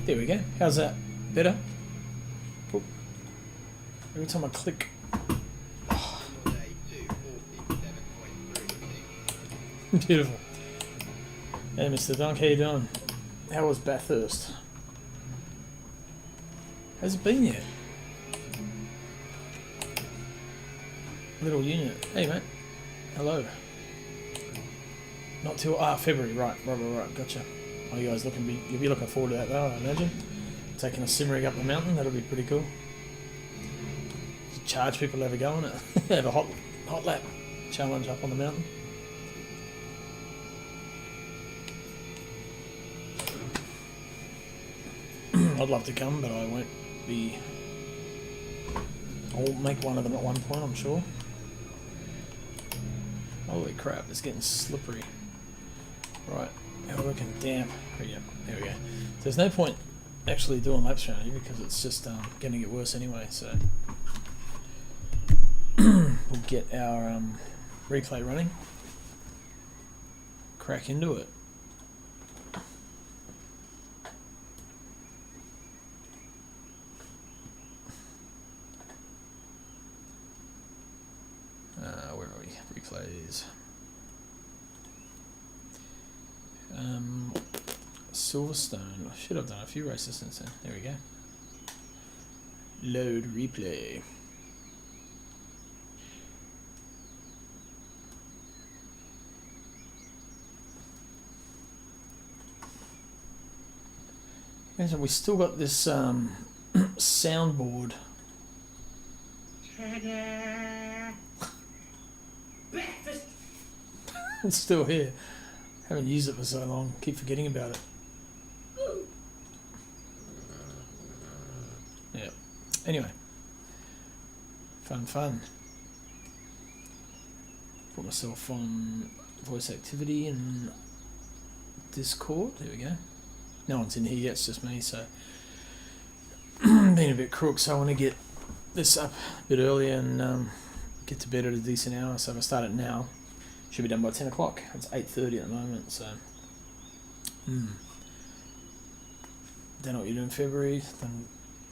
There we go. How's that? Better? Oop. Every time I click. Beautiful. Hey, Mr. Dunk, how you doing? How was Bathurst? Has it been yet? Little unit. Hey, mate. Hello. Not till February. Right. Gotcha. Oh, you guys you'll be looking forward to that though, I imagine. Taking a sim rig up the mountain. That'll be pretty cool. Charge people to have a go on it. Have a hot lap challenge up on the mountain. I'd love to come, but I won't be. I'll make one of them at one point, I'm sure. Holy crap, it's getting slippery. Right, how are we looking? Damp. Yeah, there we go. So there's no point actually doing laps around here because it's just going to get worse anyway, so we'll get our replay running. Crack into it. Where are we? Replays. Silverstone. I should have done a few races since then. There we go. Load replay. And so we still got this soundboard. It's still here. Haven't used it for so long. Keep forgetting about it. Yeah. Anyway. Fun. Put myself on voice activity and Discord. There we go. No one's in here yet. It's just me. So being a bit crook. So I want to get this up a bit earlier and get to bed at a decent hour. So if I start it now, should be done by 10 o'clock. It's 8:30 at the moment, so don't know what you do in February. Done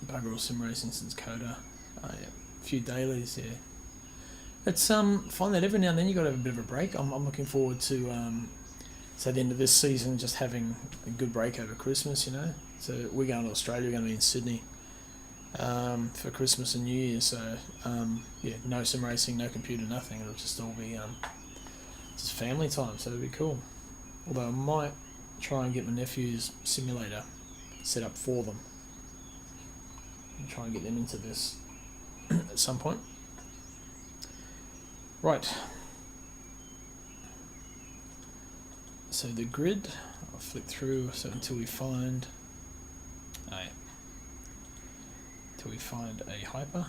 bugger all sim racing since Coda. Yeah. A few dailies, yeah. It's find that every now and then you got to have a bit of a break. I'm looking forward to so at the end of this season just having a good break over Christmas, you know. So we're going to Australia. We're going to be in Sydney for Christmas and New Year. So yeah, no sim racing, no computer, nothing. It'll just all be just family time, so it'll be cool. Although I might try and get my nephew's simulator set up for them and try and get them into this at some point. Right. So the grid, I'll flick through until we find a hyper.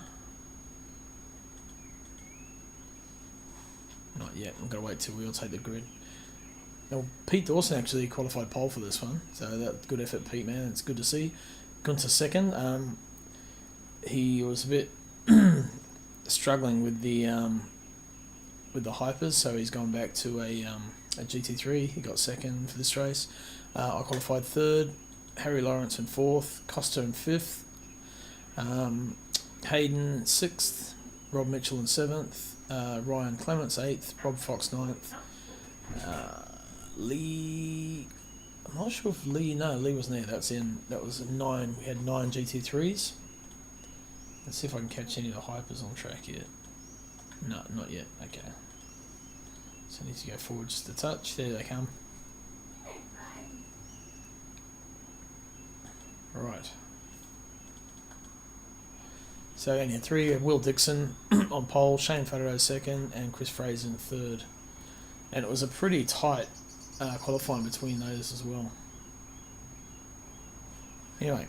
Not yet. I'm going to wait till we all take the grid. Now, Pete Dawson actually qualified pole for this one, so that good effort, Pete, man. It's good to see. Gunter second. He was a bit struggling with the hypers, so he's gone back to a GT3. He got second for this race. I qualified third. Harry Lawrence in fourth. Costa in fifth. Hayden sixth. Rob Mitchell in seventh. Ryan Clements 8th, Rob Fox 9th, Lee, I'm not sure if Lee wasn't there, that was 9, we had 9 GT3s. Let's see if I can catch any of the hypers on track yet. No, not yet, okay. So I need to go forward just a touch, there they come. Right. So only had 3, Will Dixon on pole, Shane Faraday second, and Chris Fraser in third. And it was a pretty tight qualifying between those as well. Anyway,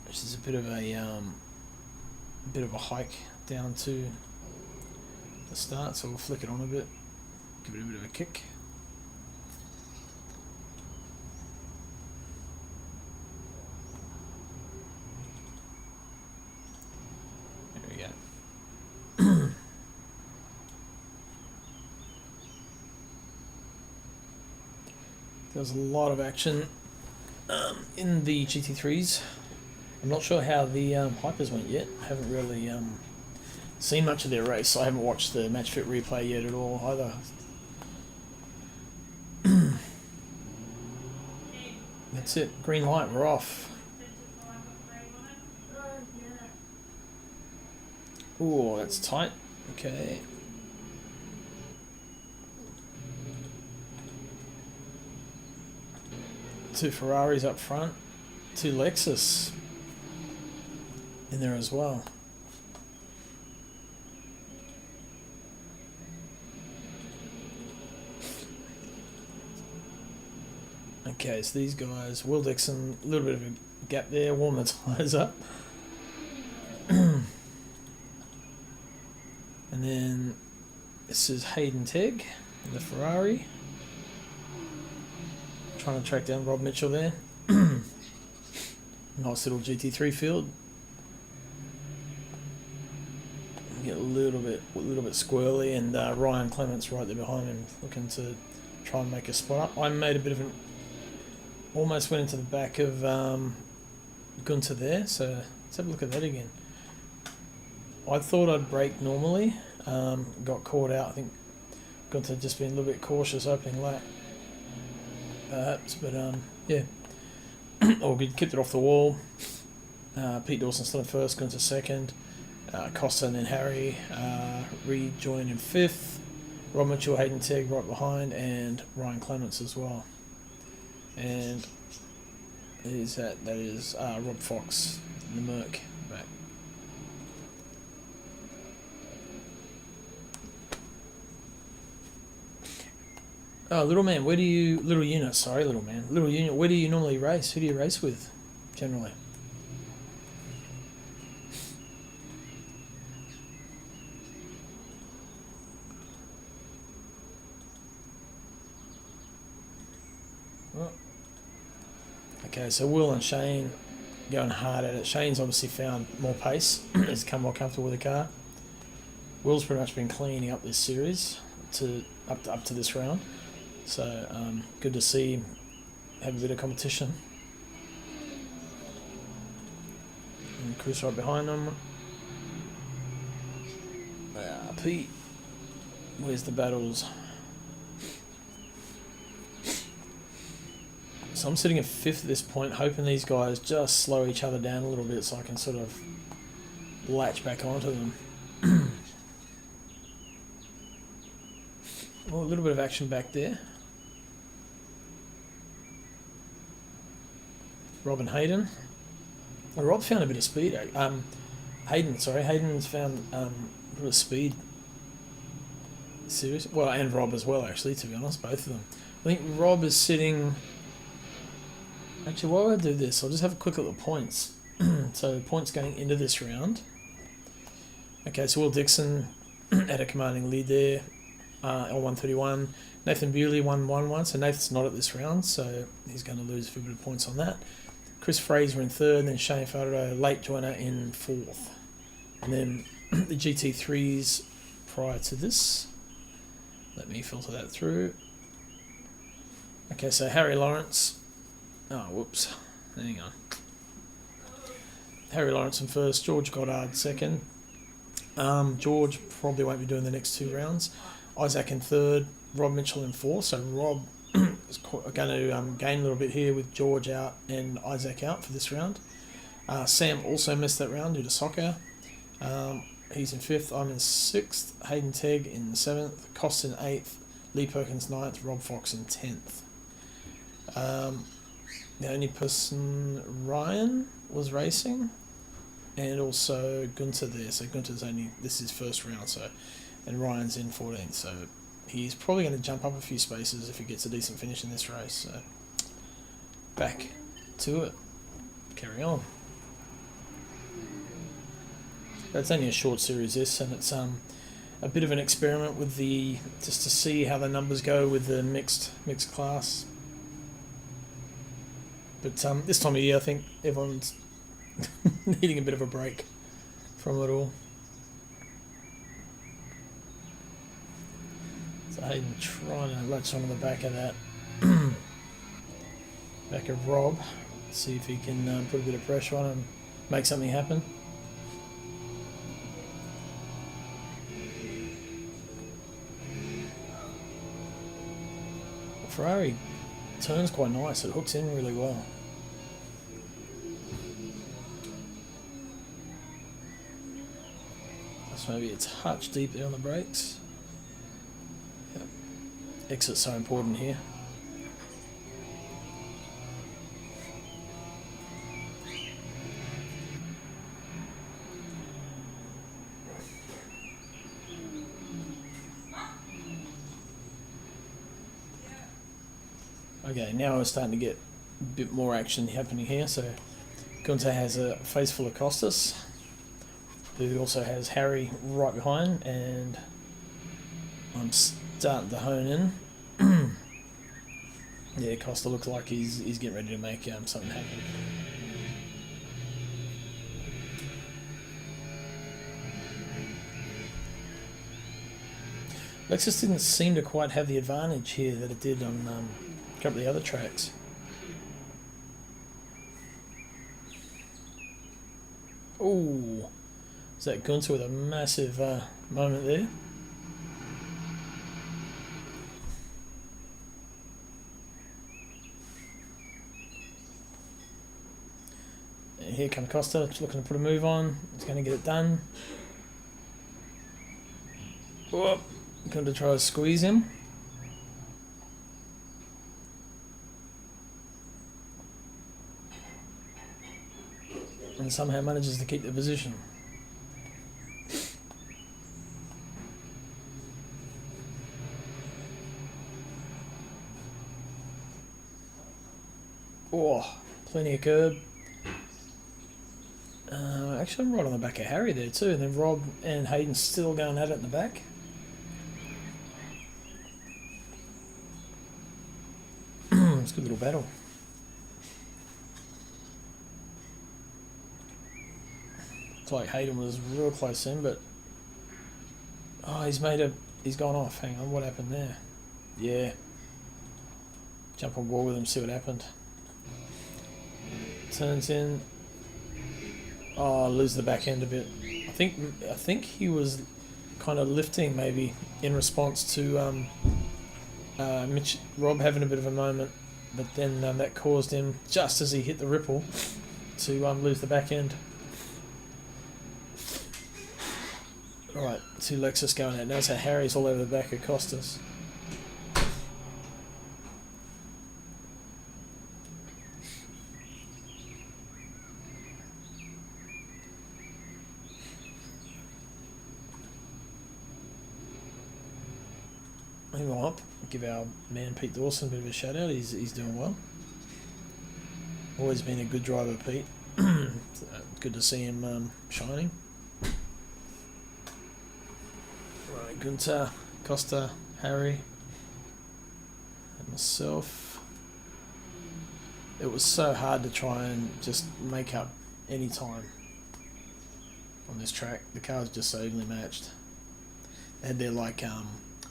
this is a bit of a hike down to the start, so we'll flick it on a bit, give it a bit of a kick. There's a lot of action in the GT3s. I'm not sure how the Hypers went yet. I haven't really seen much of their race. I haven't watched the match fit replay yet at all either. That's it. Green light. We're off. Ooh, that's tight. Okay. Two Ferraris up front. Two Lexus in there as well. Okay, so these guys, Will Dixon, a little bit of a gap there, warm the tyres up. And then this is Hayden Tegg in the Ferrari. Trying to track down Rob Mitchell there. Nice little GT3 field. Get a little bit squirrely, and Ryan Clements right there behind him, looking to try and make a spot up. I made a bit of an, almost went into the back of Gunter there, so let's have a look at that again. I thought I'd brake normally, got caught out. I think Gunter just been a little bit cautious opening lap, perhaps, but yeah, all good. Kept it off the wall. Pete Dawson still in first, Gunter second. Costa and then Harry rejoined in fifth. Rob Mitchell, Hayden Tegg right behind, and Ryan Clements as well. And that is Rob Fox in the Merc back. Oh, little unit, where do you normally race? Who do you race with, generally? Okay, so Will and Shane going hard at it. Shane's obviously found more pace. He's become more comfortable with the car. Will's pretty much been cleaning up this series up to this round. So good to see him have a bit of competition. And Chris right behind them. Pete, where's the battles? So I'm sitting at fifth at this point, hoping these guys just slow each other down a little bit so I can sort of latch back onto them. Well, a little bit of action back there. Rob and Hayden. Well, Rob found a bit of speed. Hayden's found a bit of speed. Serious. Well, and Rob as well, actually, to be honest, both of them. I think Rob is sitting... Actually, while I do this, I'll just have a quick look at the points. So, points going into this round. Okay, so Will Dixon at a commanding lead there, L131. Nathan Bewley 111, so Nathan's not at this round, so he's going to lose a few bit of points on that. Chris Fraser in third, and then Shane Faraday, late joiner, in fourth. And then the GT3s prior to this. Let me filter that through. Okay, so Harry Lawrence. Oh, whoops. Hang on. Harry Lawrence in first, George Goddard second. George probably won't be doing the next two rounds. Isaac in third, Rob Mitchell in fourth. So Rob is going to gain a little bit here with George out and Isaac out for this round. Sam also missed that round due to soccer. He's in fifth. I'm in sixth. Hayden Tegg in seventh. Cost in eighth. Lee Perkins ninth. Rob Fox in 10th. The only person, Ryan, was racing, and also Gunter there. So Gunter's this is his first round, so, and Ryan's in 14th, so he's probably going to jump up a few spaces if he gets a decent finish in this race. So back to it. Carry on. That's only a short series, this, and it's a bit of an experiment with just to see how the numbers go with the mixed class. But this time of year, I think everyone's needing a bit of a break from it all. So Hayden trying to latch onto the back of that back of Rob. See if he can put a bit of pressure on and make something happen. Ferrari turns quite nice, it hooks in really well. That's maybe a touch deep there on the brakes. Yep. Exit's so important here. Okay, now we're starting to get a bit more action happening here. So Gunther has a face full of Costas, who also has Harry right behind, and I'm starting to hone in. Yeah, Costa looks like he's getting ready to make something happen. Lexus didn't seem to quite have the advantage here that it did on a couple of the other tracks. Oh, is that Gunther with a massive moment there? And here comes Costa, just looking to put a move on. He's going to get it done. Oh, going to try to squeeze him. And somehow manages to keep the position. Oh, plenty of curb. Actually, I'm right on the back of Harry there too, and then Rob and Hayden still going at it in the back. It's a good little battle. Looks like Hayden was real close in, but oh, he's gone off. Hang on, what happened there? Yeah, jump on board with him, see what happened. Turns in. Oh, lose the back end a bit. I think he was kind of lifting maybe in response to Rob having a bit of a moment, but then that caused him, just as he hit the ripple, to lose the back end. Alright, see Lexus going out. Notice how Harry's all over the back of Costas. Meanwhile, give our man Pete Dawson a bit of a shout out. He's doing well. Always been a good driver, Pete. Good to see him shining. Right, Gunther, Costa, Harry, and myself. It was so hard to try and just make up any time on this track. The cars just so evenly matched. They had their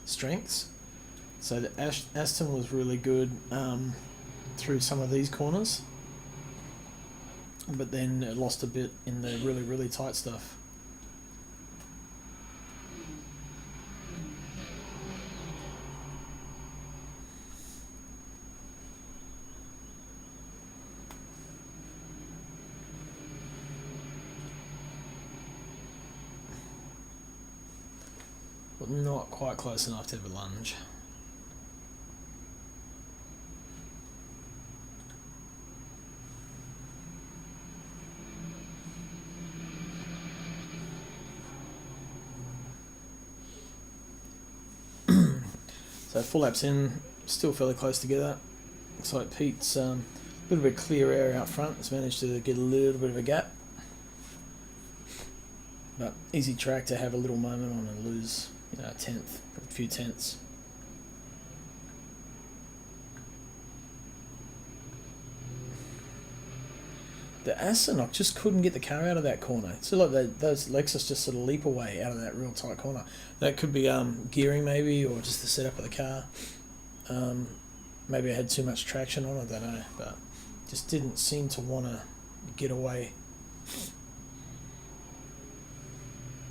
strengths. So the Aston was really good through some of these corners, but then it lost a bit in the really, really tight stuff. But not quite close enough to have a lunge. So full laps in, still fairly close together. Looks like Pete's a little bit clear area out front. Has managed to get a little bit of a gap. But easy track to have a little moment on and lose, a tenth, a few tenths. The Aston just couldn't get the car out of that corner. So like those Lexus just sort of leap away out of that real tight corner. That could be gearing maybe, or just the setup of the car. Maybe I had too much traction on, I don't know. But Just didn't seem to want to get away.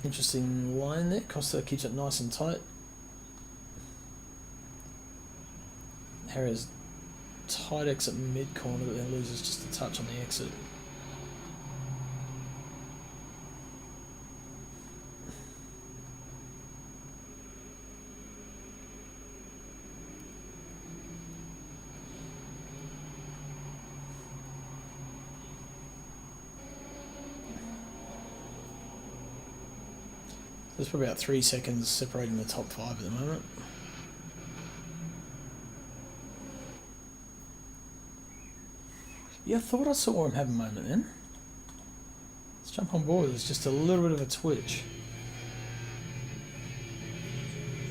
Interesting line there. Costa keeps it nice and tight. Harris tight exit mid corner, but then loses just a touch on the exit. There's probably about 3 seconds separating the top 5 at the moment. Yeah, I thought I saw him have a moment then. Let's jump on board. There's just a little bit of a twitch.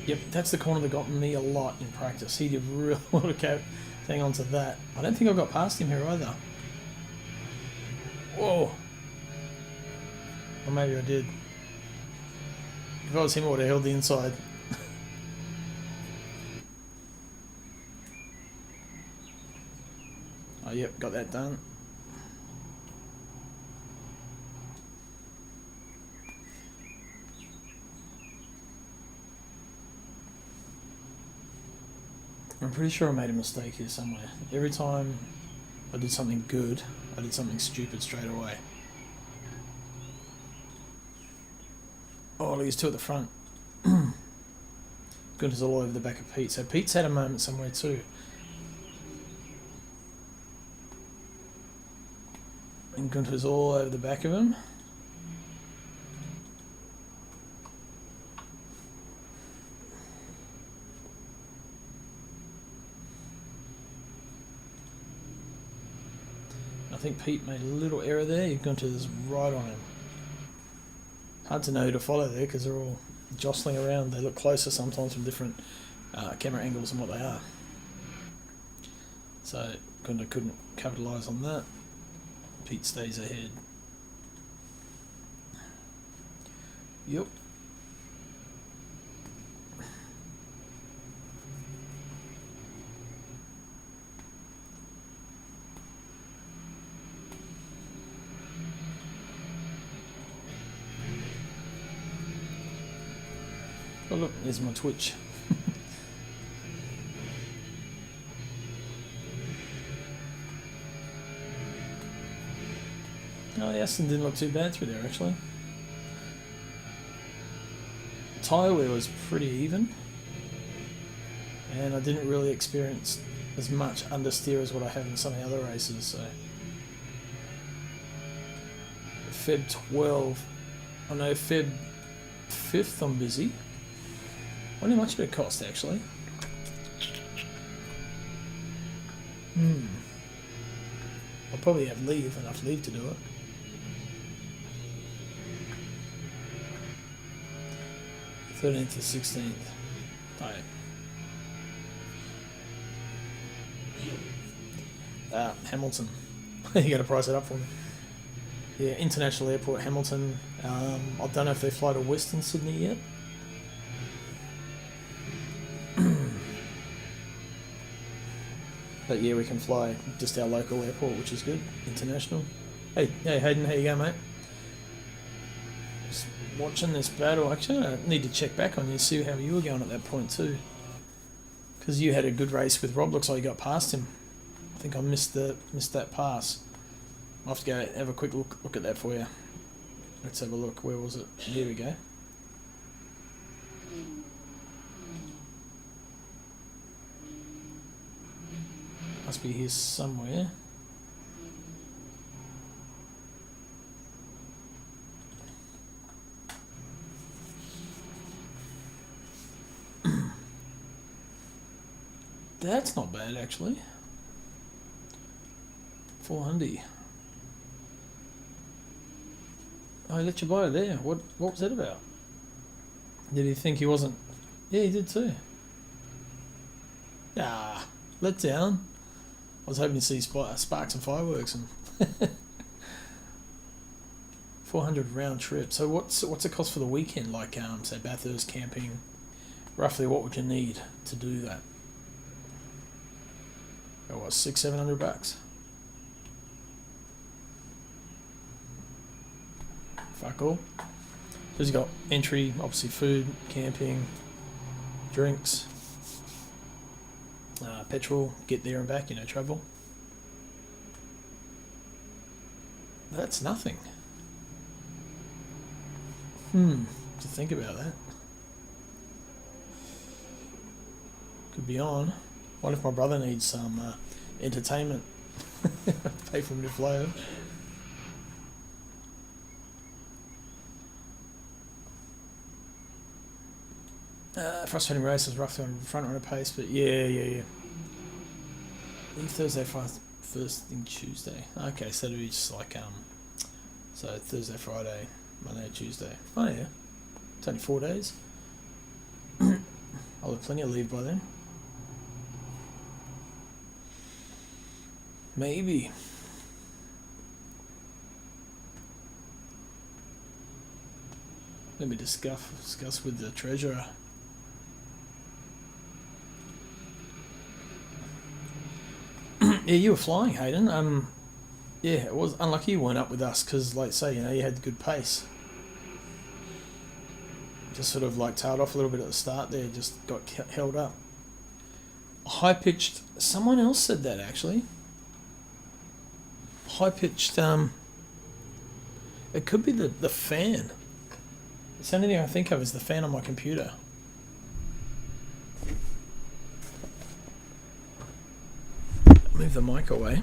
Yep, that's the corner that got me a lot in practice. He did really well to hang on to that. I don't think I got past him here either. Whoa. Or maybe I did. If I was him, I would have held the inside. Oh, yep, got that done. I'm pretty sure I made a mistake here somewhere. Every time I did something good, I did something stupid straight away. Oh, he's two at the front. Gunter's all over the back of Pete. So Pete's had a moment somewhere too. And Gunter's all over the back of him. I think Pete made a little error there. Gunter's right on him. Hard to know who to follow there because they're all jostling around. They look closer sometimes from different camera angles than what they are. So Gunter couldn't capitalise on that. Pete stays ahead. Yep. Oh look, there's my twitch. Oh, the Aston didn't look too bad through there actually. Tyre wear was pretty even. And I didn't really experience as much understeer as what I have in some of the other races, so. Feb 12. I know Feb 5th I'm busy. I wonder how much it cost actually. I'll probably have enough leave to do it. The 13th to 16th. Hamilton. You got to price it up for me. Yeah, International Airport, Hamilton. I don't know if they fly to Western Sydney yet. But yeah, we can fly just our local airport, which is good. International. Hey Hayden, how you going, mate? Just watching this battle. Actually, I need to check back on you, see how you were going at that point too. Because you had a good race with Rob. Looks like you got past him. I think I missed that pass. I'll have to go have a quick look at that for you. Let's have a look. Where was it? Here we go. Must be here somewhere. That's not bad actually. 400. Oh, he let you buy it there. What was that about? Did he think he wasn't? Yeah, he did too. Ah, let down. I was hoping to see sparks and fireworks and 400 round trip. So what's it cost for the weekend? Like say Bathurst camping. Roughly, what would you need to do that? Oh, what, $600-700? fuck all. So he's got entry, obviously food, camping, drinks, petrol, get there and back, travel. That's nothing. To think about that. Could be on. What if my brother needs some entertainment? Pay for him to fly over. Frustrating races, roughly on front runner pace, but yeah. Leave Thursday, first thing Tuesday. Okay, so it'll be just like so Thursday, Friday, Monday, Tuesday. Oh yeah, it's only 4 days. I'll have plenty of leave by then. Maybe. Let me discuss with the treasurer. Yeah, you were flying, Hayden. Yeah, it was unlucky you weren't up with us because, like say, you had good pace. Just sort of like tailed off a little bit at the start there, just got held up. High pitched. Someone else said that actually. High pitched. It could be the fan. It's the only thing I think of is the fan on my computer. Move the mic away.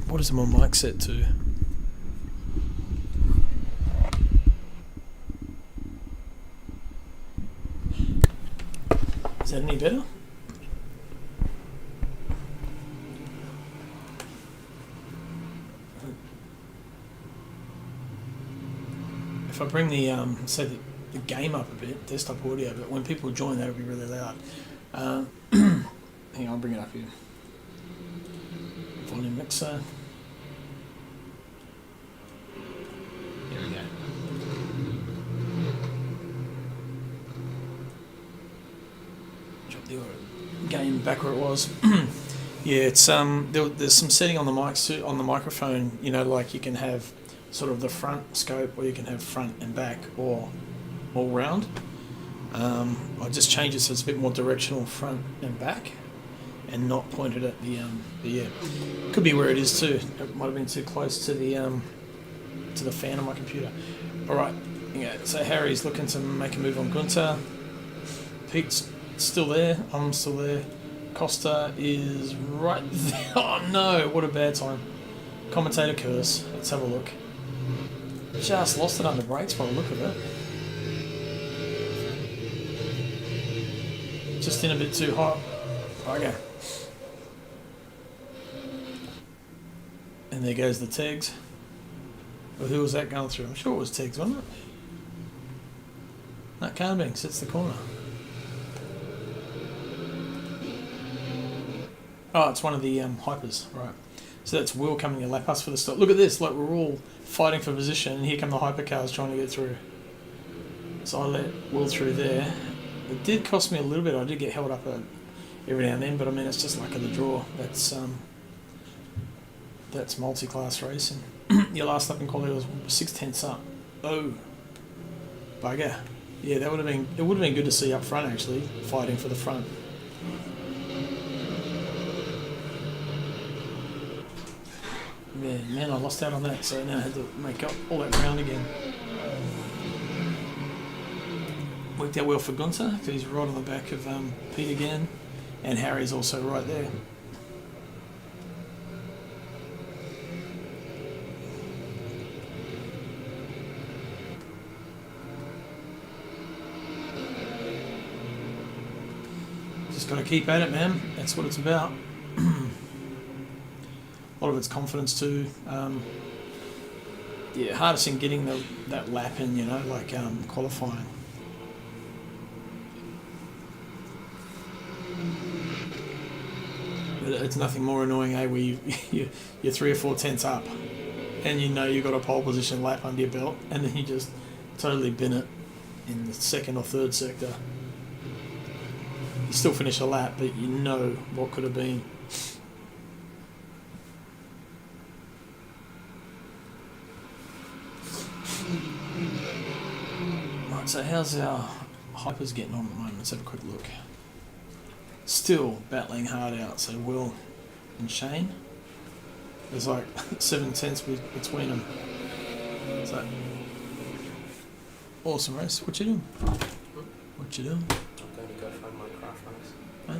What is my mic set to? Is that any better? If I bring the the game up a bit, desktop audio, but when people join, that'll be really loud. Hang on, I'll bring it up here. Volume mixer. There we go. Drop the game back where it was. Yeah, it's there's some setting on the microphone. Like you can have sort of the front scope, or you can have front and back, or all round. I just changed it so it's a bit more directional, front and back, and not pointed at the yeah. Could be where it is too. It might have been too close to the fan on my computer. All right. Yeah. So Harry's looking to make a move on Gunter. Pete's still there. I'm still there. Costa is right there. Oh no! What a bad time. Commentator curse. Let's have a look. Just lost it under brakes by the look of it. Just in a bit too hot. Okay. And there goes the tags. Well, who was that going through? I'm sure it was tags, wasn't it? That Carnbank sits the corner. Oh, it's one of the hypers, right. So that's Will coming to lap us for the stop. Look at this, like we're all fighting for position, and here come the hypercars trying to get through. So I let Will through there. It did cost me a little bit. I did get held up every now and then, but I mean, it's just luck of the draw. That's multi-class racing. Your last lap in quality was 6/10 up. Oh, bugger. Yeah, it would have been good to see up front actually, fighting for the front. Yeah, man, I lost out on that, so now I had to make up all that ground again. Worked out well for Gunter, because he's right on the back of Pete again, and Harry's also right there. Just got to keep at it, man. That's what it's about. A lot of it's confidence too. Yeah, hardest in getting that lap in, like qualifying. But it's nothing more annoying, where you're 3 or 4 tenths up, and you've got a pole position lap under your belt, and then you just totally bin it in the second or third sector. You still finish a lap, but you know what could have been. So how's our hypers getting on at the moment? Let's have a quick look. Still battling hard out. So Will and Shane. There's like 7/10 between them. So awesome race. What you doing? What you doing? I'm going to go find my craft race. Huh?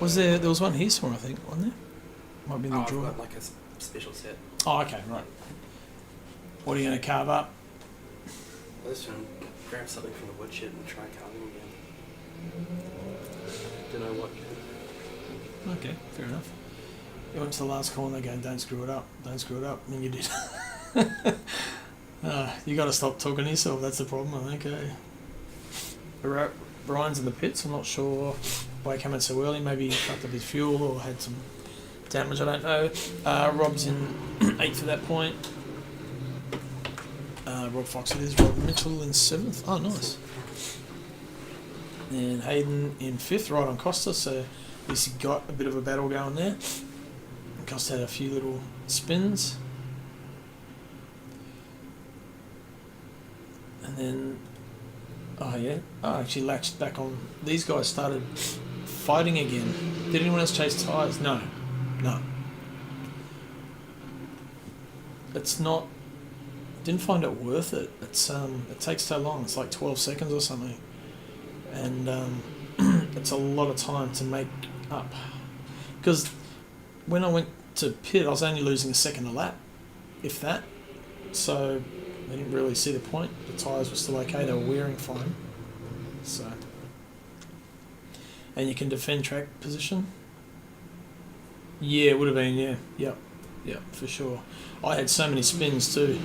Was there was one here somewhere, I think, wasn't there? Might be in the drawer. I've got like a special set. Oh, okay, right. What are you going to carve up? Let's grab something from the woodshed and try carving again. Don't know what yet. Okay, fair enough. You went to the last corner going, don't screw it up, don't screw it up, and then you did. You got to stop talking to yourself, that's the problem, I think. Brian's in the pits, I'm not sure why he came in so early, maybe he fucked up his fuel or had some damage, I don't know. Rob's in 8th at that point. Rob Fox it is, Rob Mitchell in 7th. Oh, nice. And Hayden in 5th, right on Costa, so at least he got a bit of a battle going there. Costa had a few little spins. And then, I actually latched back on. These guys started fighting again. Did anyone else chase tyres? No. It's not. Didn't find it worth it. It's it takes so long. It's like 12 seconds or something, and it's a lot of time to make up. Because when I went to pit, I was only losing a second a lap, if that. So I didn't really see the point. The tyres were still okay. They were wearing fine. So, and you can defend track position. Yeah, it would have been. Yeah, yep, for sure. I had so many spins too.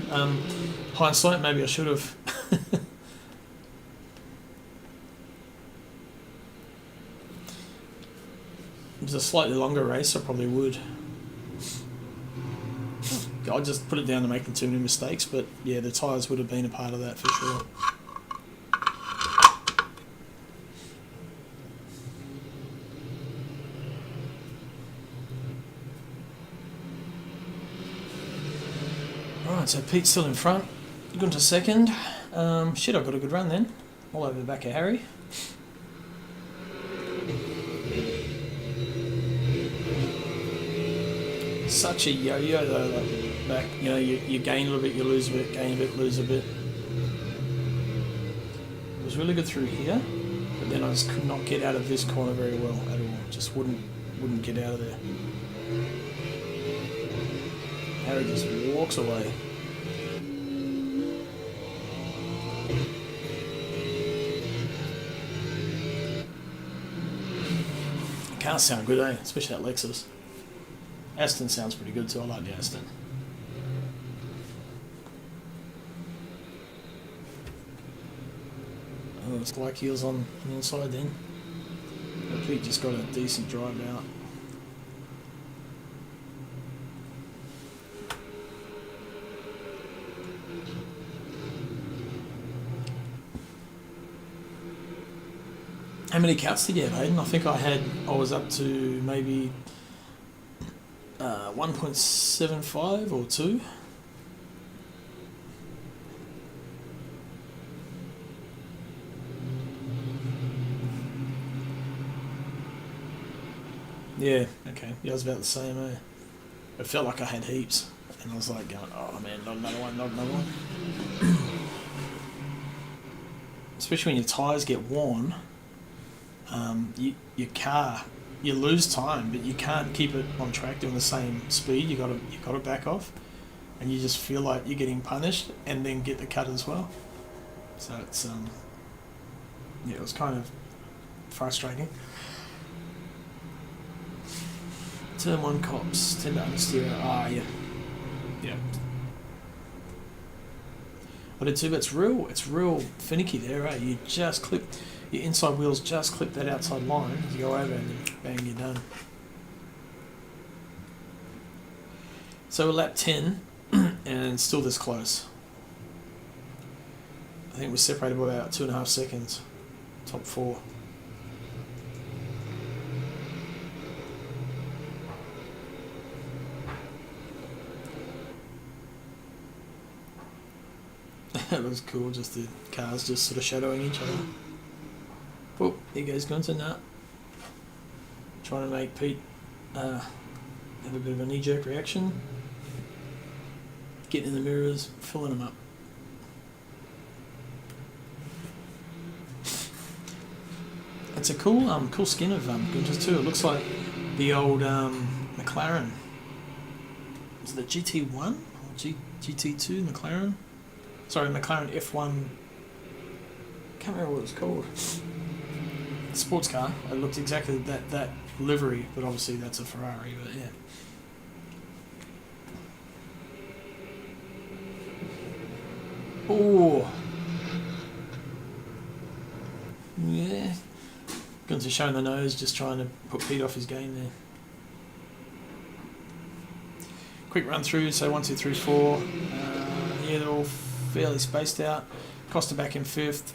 Hindsight, maybe I should have. If it was a slightly longer race, I probably would. I just put it down to making too many mistakes, but yeah, the tyres would have been a part of that for sure. Right, so Pete's still in front. Gunter second. I got a good run then. All over the back of Harry. Such a yo-yo though, like back, you gain a little bit, you lose a bit, gain a bit, lose a bit. It was really good through here, but then I just could not get out of this corner very well at all. Just wouldn't get out of there. Harry just walks away. Cars sound good, eh? Especially that Lexus. Aston sounds pretty good too. I like the Aston. Oh, it's like heels on the inside then. But Pete just got a decent drive out. How many cuts did you have, Hayden? I think I was up to maybe 1.75 or 2. Yeah, okay. Yeah, I was about the same, eh? It felt like I had heaps. And I was like going, oh man, not another one. Especially when your tyres get worn. Your car, you lose time, but you can't keep it on track doing the same speed. You got to back off, and you just feel like you're getting punished, and then get the cut as well. So it's it was kind of frustrating. Turn 1 cops, 10 to understeer. Yeah. I did too, but it's real finicky there, eh? You just clip. Your inside wheels just clip that outside line, you go over and then bang, you're done. So we're lap 10 and still this close. I think we're separated by about 2.5 seconds. Top 4. That looks cool, just the cars just sort of shadowing each other. Oh, here goes Gunther now. Trying to make Pete have a bit of a knee-jerk reaction. Getting in the mirrors, filling them up. It's a cool skin of Gunther's too. It looks like the old McLaren. Is it the GT1 or GT2 McLaren? Sorry, McLaren F1. Can't remember what it's called. Sports car. It looked exactly that livery, but obviously that's a Ferrari. But yeah. Oh. Yeah. Gunther showing the nose, just trying to put Pete off his game there. Quick run through, so 1, 2, 3, 4. Yeah, they're all fairly spaced out. Costa back in 5th.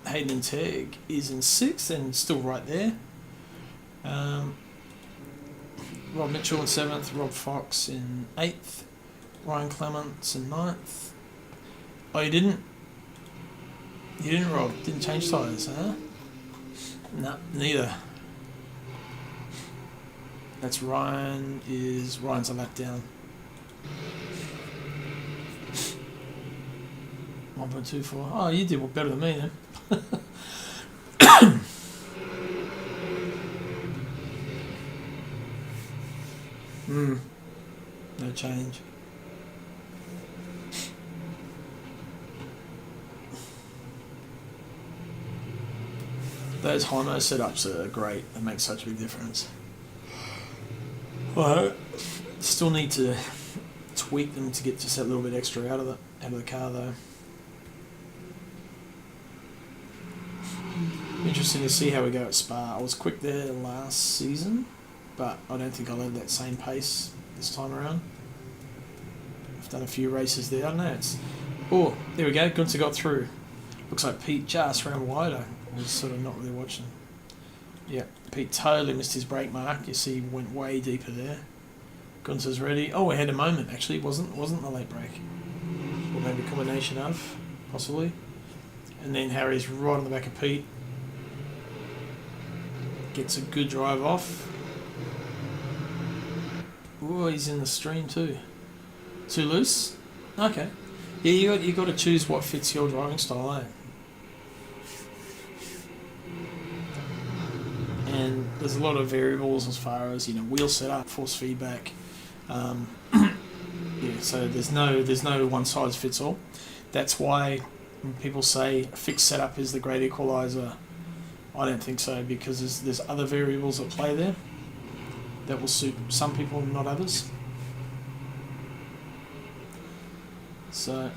Hayden and Teg is in 6th and still right there. Rob Mitchell in 7th. Rob Fox in 8th. Ryan Clements in 9th. Oh, you didn't? You didn't, Rob? Didn't change tyres, huh? No, neither. That's Ryan's a lap down. 1.24. Oh, you did better than me then. No change. Those Hono setups are great. They make such a big difference. Well, still need to tweak them to get just that little bit extra out of the car though. Interesting to see how we go at Spa. I was quick there last season, but I don't think I'll have that same pace this time around. I've done a few races there. I don't know. There we go. Gunther got through. Looks like Pete just ran wider. I was sort of not really watching. Yeah, Pete totally missed his brake mark. You see, he went way deeper there. Gunther's ready. Oh, we had a moment actually. Wasn't the late brake, or maybe a combination of, possibly. And then Harry's right on the back of Pete. Gets a good drive off. Oh, he's in the stream too. Too loose? Okay. Yeah, you got to choose what fits your driving style, eh? And there's a lot of variables as far as wheel setup, force feedback. Yeah, so there's no one size fits all. That's why when people say a fixed setup is the great equalizer. I don't think so, because there's other variables at play there that will suit some people, not others. So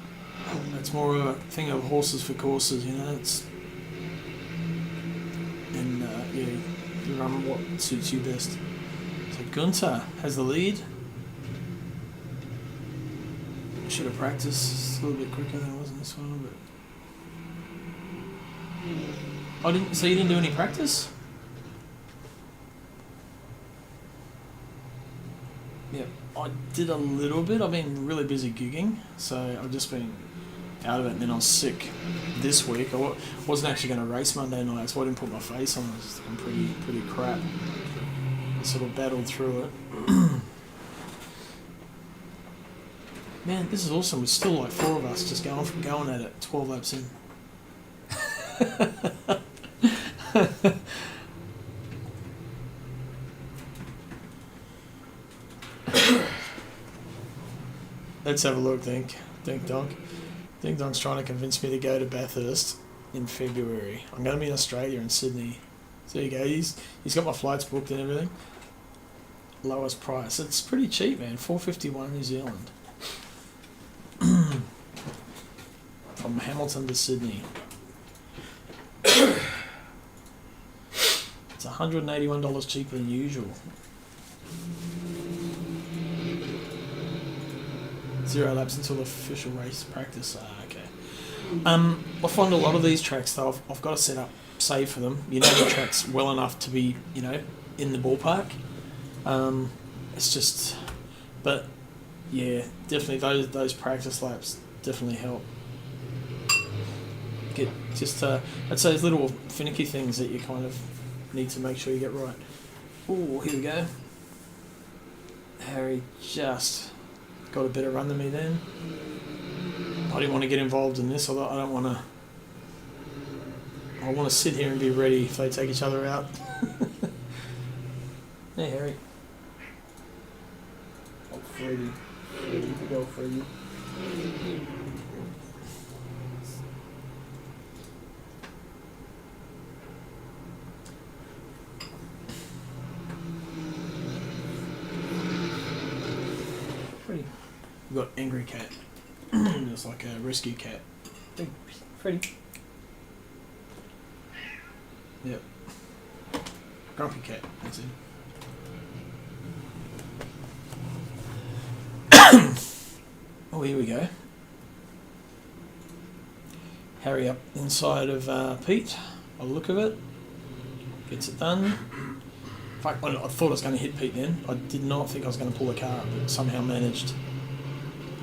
it's more of a thing of horses for courses, It's you run what suits you best. So Gunther has the lead. Should have practiced a little bit quicker than it was in this one, but So you didn't do any practice? Yeah, I did a little bit. I've been really busy gigging, so I've just been out of it, and then I was sick this week. I wasn't actually going to race Monday night, so I didn't put my face on. I was looking pretty crap. I sort of battled through it. Man, this is awesome. We're still like 4 of us just going at it, 12 laps in. Let's have a look, Dink Donk. Dink Donk's trying to convince me to go to Bathurst in February. I'm going to be in Australia and Sydney. So there you go. He's got my flights booked and everything. Lowest price. It's pretty cheap, man. $4.51 New Zealand. From Hamilton to Sydney. It's $181 cheaper than usual. 0 laps until the official race practice. Okay. I find a lot of these tracks though, I've got to set up save for them. The tracks well enough to be, in the ballpark. It's just, but yeah, definitely those practice laps definitely help. Just it's those little finicky things that you kind of need to make sure you get right. Oh, here we go. Harry just got a better run than me then. I didn't want to get involved in this. I don't want to. I want to sit here and be ready if they take each other out. Hey, Harry. Oh, Freddie. Big old Freddie. Freddie. We've got Angry Cat. It's like a rescue cat. Hey, Freddie. Yep. Grumpy Cat, that's it. Oh, here we go. Harry up inside of Pete, by the look of it. Gets it done. In fact, I thought I was going to hit Pete then. I did not think I was going to pull the car up, but somehow managed.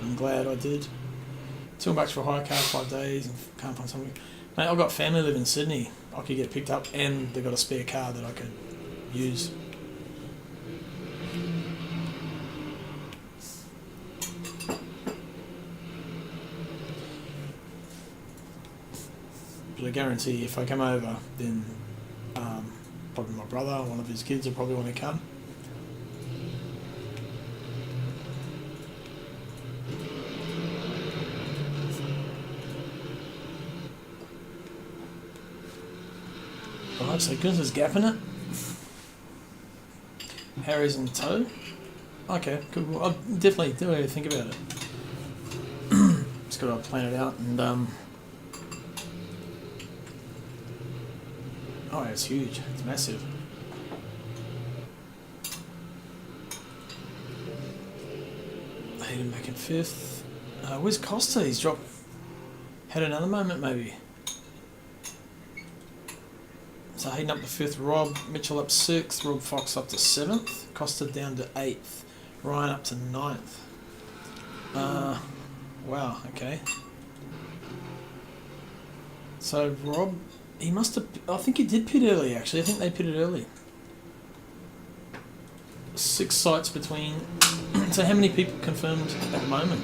I'm glad I did. $2 for a hire car, 5 days, and can't find something. Mate, I've got family live in Sydney. I could get picked up, and they've got a spare car that I could use. But I guarantee if I come over, then probably my brother or one of his kids will probably want to come. Alright, so Gunther's gapping it. Harry's in tow. Okay, good. Well, I'll definitely do think about it. Just got to plan it out and oh, it's huge. It's massive. Hayden back in 5th. Where's Costa? He's dropped. Had another moment maybe. So Hayden up to 5th, Rob Mitchell up 6th, Rob Fox up to 7th, Costa down to 8th, Ryan up to 9th. Wow, okay. So Rob, he must have, I think he did pit early actually, I think they pitted early. 6 sites between, so how many people confirmed at the moment?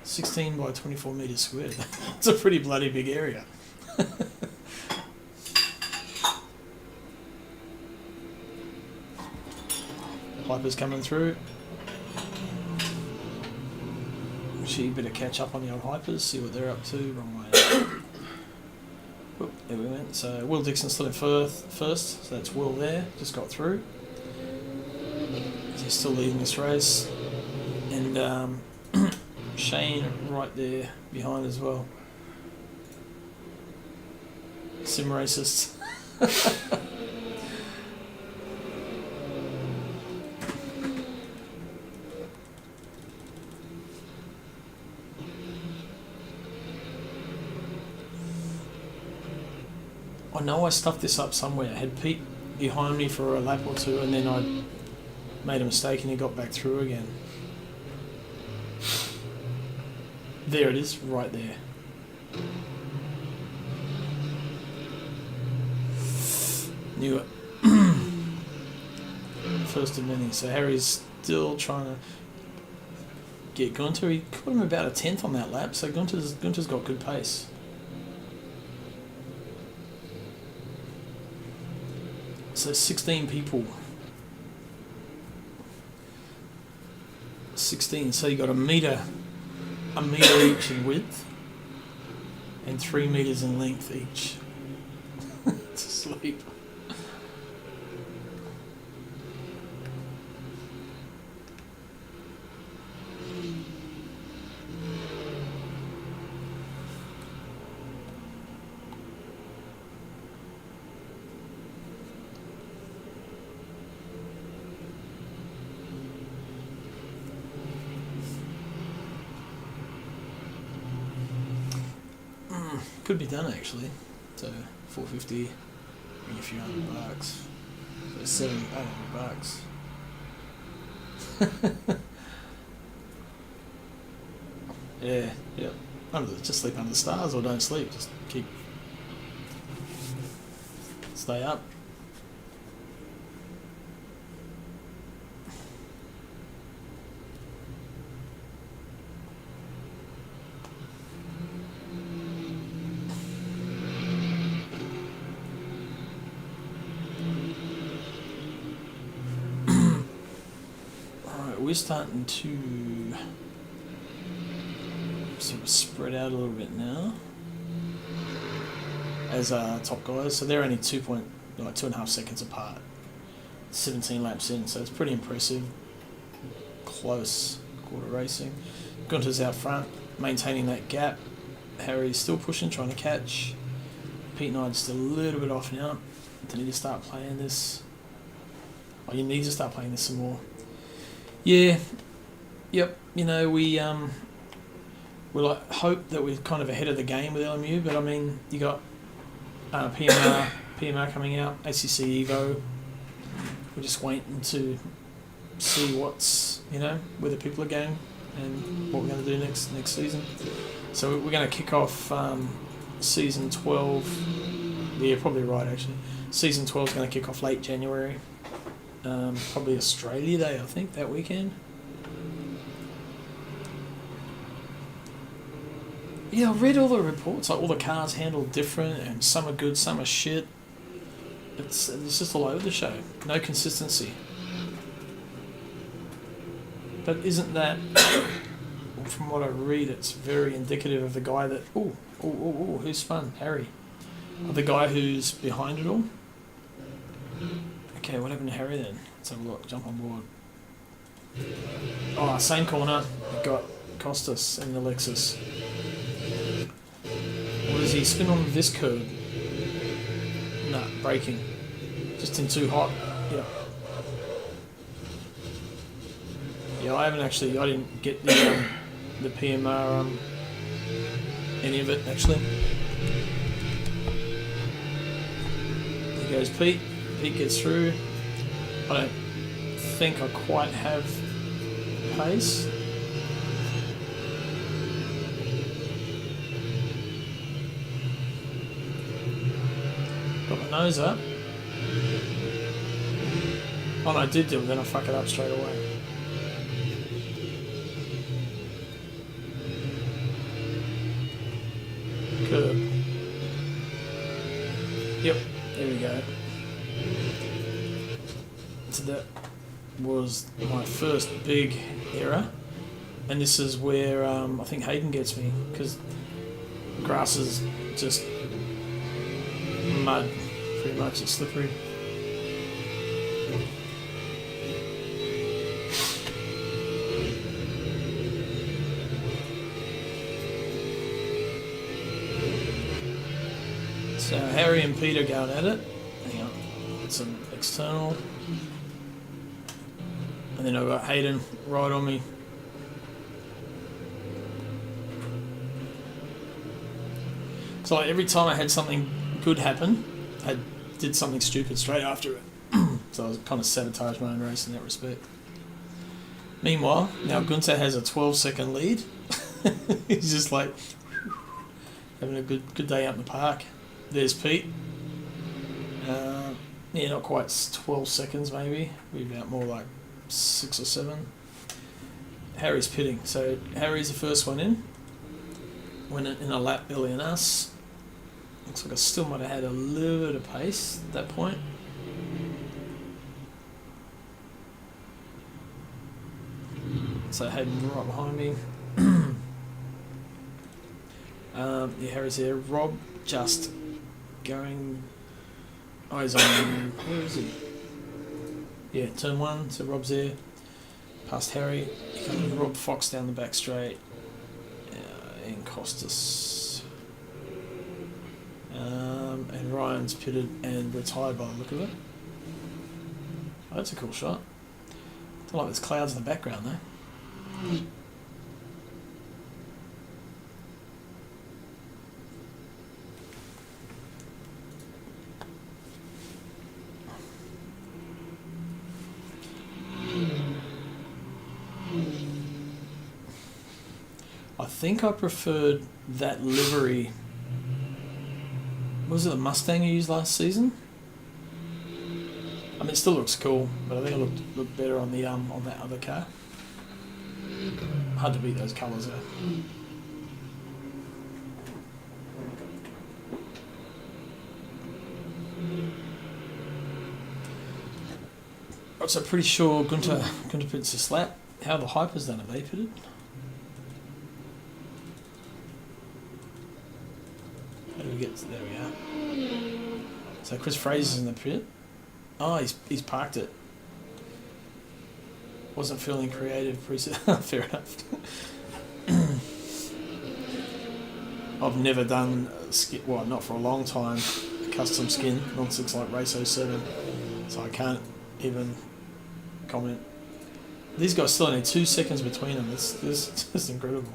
16 by 24 metres squared. It's a pretty bloody big area. Hyper's coming through. She better catch up on the old Hypers, see what they're up to. Wrong way. Oop, there we went. So Will Dixon's still in first, so that's Will there, just got through. He's still leading this race. And Shane right there behind as well. Sim racists. I know I stuffed this up somewhere. I had Pete behind me for a lap or two and then I made a mistake and he got back through again. There it is, right there. Knew it. First of many. So Harry's still trying to get Gunther. He caught him about a 10th on that lap, so Gunther's got good pace. So 16 people. 16, so you got a metre each in width and 3 metres in length each. To sleep. Could be done actually. So 450, bring a few $100. So $700-800. Yeah, yep. Just sleep under the stars or don't sleep. Just keep stay up. Alright, we're starting to sort of spread out a little bit now as top guys, so they're only 2.5 seconds apart, 17 laps in, so it's pretty impressive. Close quarter racing. Gunter's out front, maintaining that gap. Harry's still pushing, trying to catch. Pete and I are just a little bit off now. Do you need to start playing this? Oh, you need to start playing this some more. Yeah, yep. You know, we like hope that we're kind of ahead of the game with LMU, but I mean, you got PMR coming out, ACC Evo. We're just waiting to see what's, you know, where the people are going and what we're going to do next season. So we're going to kick off season 12. Yeah, probably right actually. Season 12 is going to kick off late January. Probably Australia Day, I think, that weekend. Yeah, I read all the reports. Like all the cars handled different, and some are good, some are shit. It's just all over the show. No consistency. But isn't that, from what I read, it's very indicative of the guy that who's spun? Harry, of the guy who's behind it all. Okay, what happened to Harry then? Let's have a look. Jump on board. Oh, same corner. Got Costas and the Lexus. What does he spin on this curb? Nah, braking. Just in too hot. Yeah. Yeah, I didn't get the PMR any of it actually. Here goes Pete. Pete gets through. I don't think I quite have pace. Got my nose up. Oh no, I did do it, then I fuck it up straight away. Curb. Yep, there we go. So that was my first big error, and this is where I think Hayden gets me, because grass is just mud, pretty much. It's slippery. So Harry and Peter going at it. Hang on, it's an external. And then I've got Hayden right on me. So like every time I had something good happen, I did something stupid straight after it. So I was kind of sabotaged my own race in that respect. Meanwhile, now Gunther has a 12-second lead. He's just like having a good day out in the park. There's Pete. Yeah, not quite 12 seconds maybe. We're about more like 6 or 7. Harry's pitting. So Harry's the first one in. Went in a lap earlier than us. Looks like I still might have had a little bit of pace at that point. So Hayden right behind me. Yeah, Harry's there. Rob just going. Oh, he's on. Where is he? Yeah, turn 1. So Rob's there. Past Harry. Rob Fox down the back straight. And Costas. And Ryan's pitted and retired by the look of it. Oh, that's a cool shot. Don't like there's clouds in the background though. I think I preferred that livery Was it the Mustang you used last season? I mean, it still looks cool, but I think it looked better on the on that other car. Hard to beat those colours though. So pretty sure Gunter pits a slap. How the Hyper's done? Have they pitted? How do we get to, there we are. So Chris Fraser's in the pit. Oh, he's parked it. Wasn't feeling creative. Fair enough. I've never done well, not for a long time, a custom skin nonsense like Race 07, so I can't even comment. These guys still only 2 seconds between them. It's just incredible.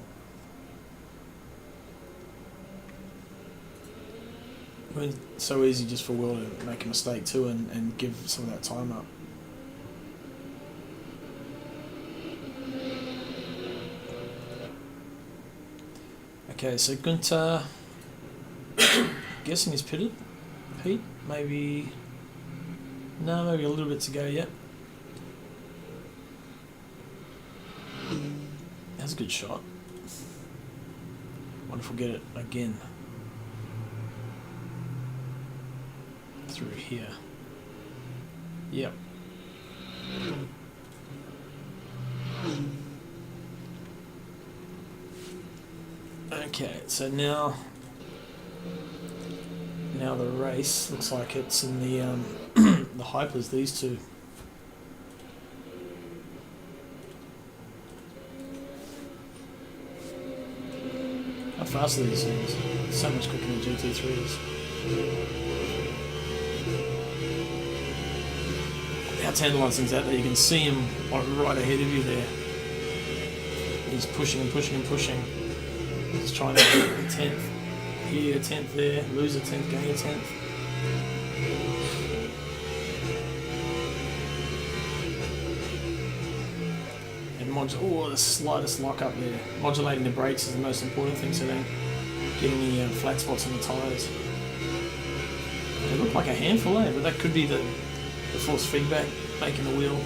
I mean, it's so easy just for Will to make a mistake too and give some of that time up. Okay, so Gunter, guessing he's pitted. Pete, maybe, no, maybe a little bit to go yet. That's a good shot. Wonder if we'll get it again. Through here. Yep. Okay, so now the race looks like it's in the the Hypers, these two. How fast are these things? So much quicker than GT3s. How tantalising is that you can see him right ahead of you there. He's pushing and pushing and pushing. He's trying to get a 10th here, a 10th there, lose a 10th, gain a 10th. And the slightest lock up there. Modulating the brakes is the most important thing, so don't get any flat spots on the tyres. They look like a handful, but that could be the force feedback making the wheel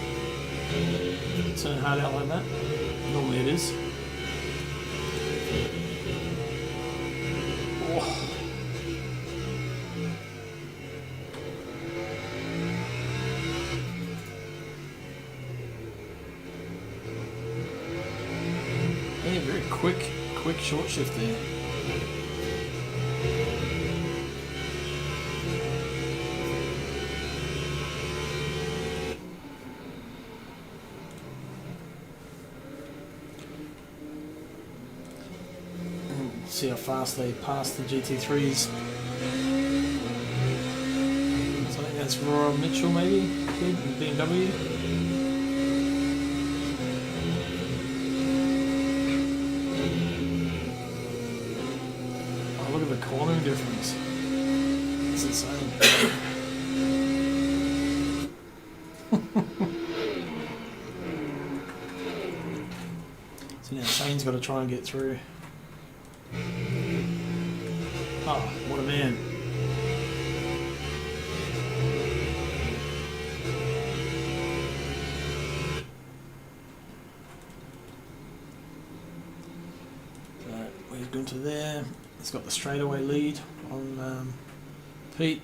turn hard out like that. Normally it is. Oh. Yeah, very quick short shift there. See how fast they pass the GT3s. So I think that's Rob Mitchell maybe, BMW. Oh, look at the cornering difference. It's insane. So now Shane's got to try and get through. Oh, what a man. So we've gone to there. It's got the straightaway lead on Pete.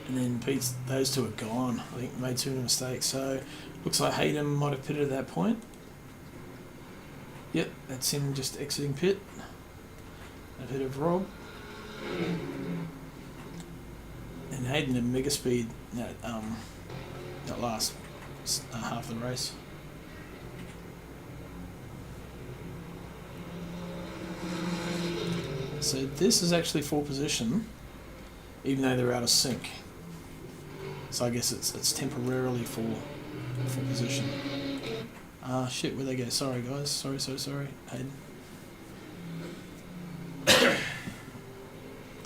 And then Pete's, those two are gone. I think made too many mistakes. So looks like Hayden might have pitted at that point. Yep, that's him just exiting pit. Ahead of Rob. And Hayden had mega speed that last half of the race. So this is actually full position, even though they're out of sync. So I guess it's temporarily full position. Shit, where'd they go? Sorry, guys. Sorry. Hayden.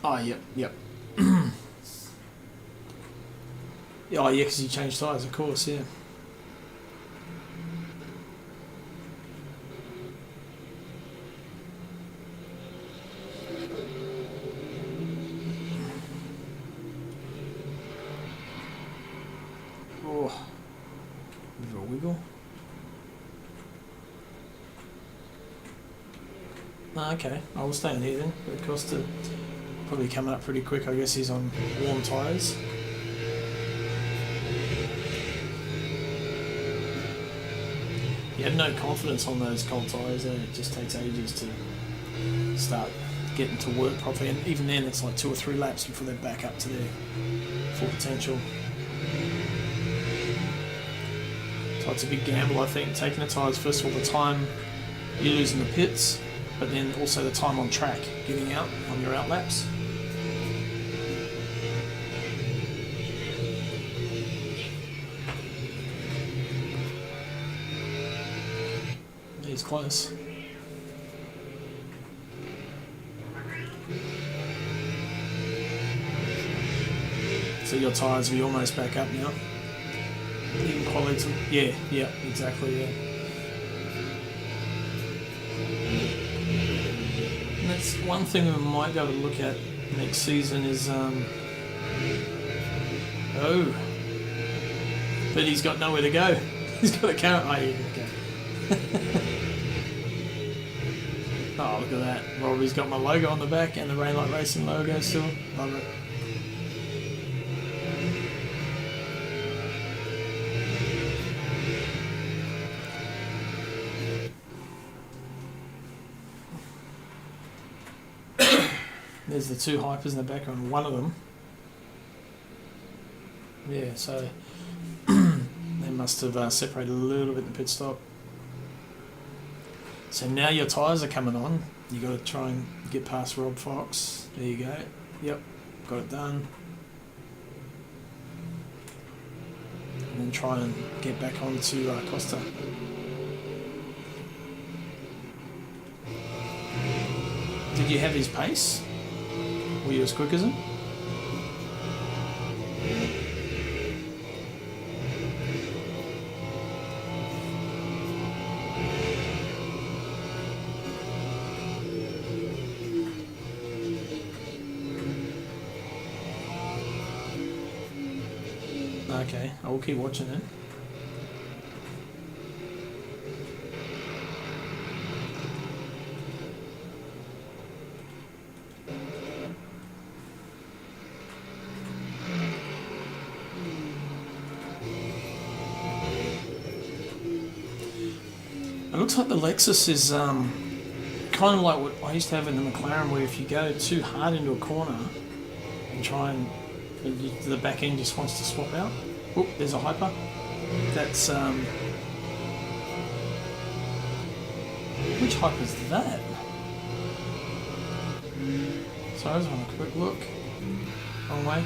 Oh, yep. Oh, yeah, because you changed tyres, of course, yeah. Bit of a wiggle. Ah, okay, I'll stay in here then. But Costa probably coming up pretty quick. I guess he's on warm tyres. He had no confidence on those cold tyres, and it just takes ages to start getting to work properly. And even then, it's like 2 or 3 laps before they're back up to their full potential. So it's a big gamble, I think, taking the tyres. First of all, the time you lose in the pits, but then also the time on track, getting out on your out laps. He's close. So your tyres will be almost back up now. Even quality. Yeah, exactly, yeah. And that's one thing we might be able to look at next season is but he's got nowhere to go. He's got a car. Oh, yeah, okay. Oh, look at that. Robbie's got my logo on the back and the Rainlight Racing logo still. Love it. There's the 2 hypers in the background, one of them. Yeah, so they must have separated a little bit in the pit stop. So now your tyres are coming on. You got to try and get past Rob Fox. There you go. Yep, got it done. And then try and get back onto Costa. Did you have his pace? Were you as quick as him? Okay, I will keep watching it. It looks like the Lexus is kind of like what I used to have in the McLaren, where if you go too hard into a corner and try and the back end just wants to swap out. Oh, there's a hyper. That's which hyper is that? Sorry, I was having a quick look. Wrong way.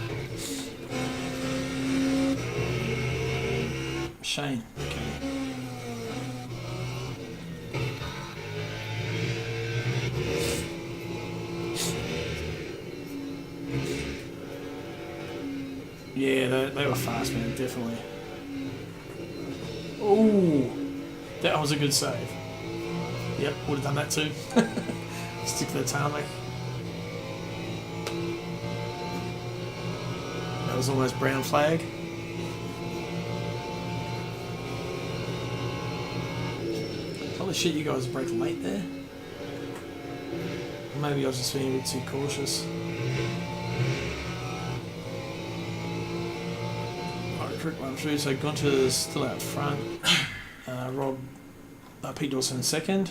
Shane. Okay. Yeah, they were fast, man, definitely. Oh, that was a good save. Yep, would have done that too. Stick to the tarmac. That was almost brown flag. Holy shit, you guys broke late there. Maybe I was just being a bit too cautious. Quick run through. So Gunter's still out front. Rob, Pete Dawson in second.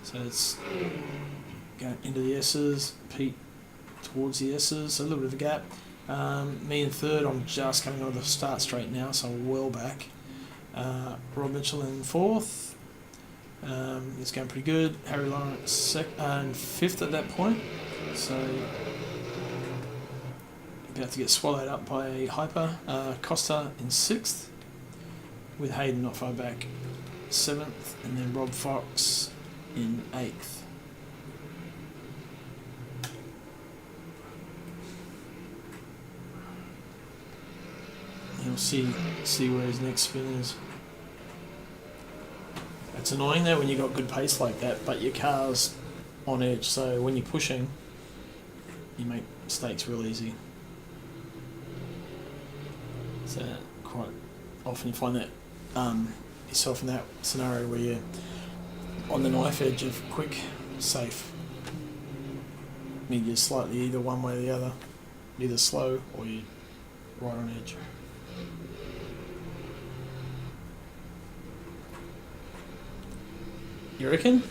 So it's going into the S's. Pete towards the S's. So a little bit of a gap. Me in third. I'm just coming on the start straight now, so I'm well back. Rob Mitchell in fourth. It's going pretty good. Harry Lawrence and fifth at that point. So about to get swallowed up by a hyper. Costa in sixth, with Hayden not far back, seventh, and then Rob Fox in eighth. You'll see where his next spin is. It's annoying though when you got good pace like that, but your car's on edge, so when you're pushing, you make mistakes real easy. So quite often you find that yourself in that scenario where you're on the knife edge of quick, safe. I mean, you're slightly either one way or the other, either slow or you're right on edge. You reckon?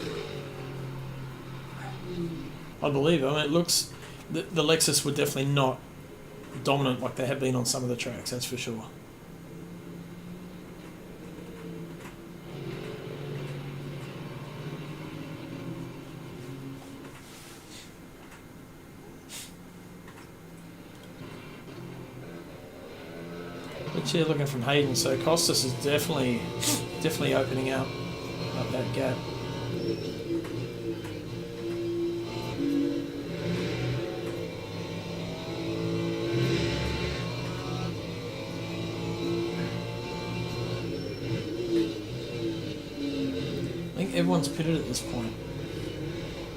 I believe it. I mean, it looks... The Lexus were definitely not dominant like they have been on some of the tracks, that's for sure. But yeah, looking from Hayden, so Costas is definitely opening up that gap. I think everyone's pitted at this point.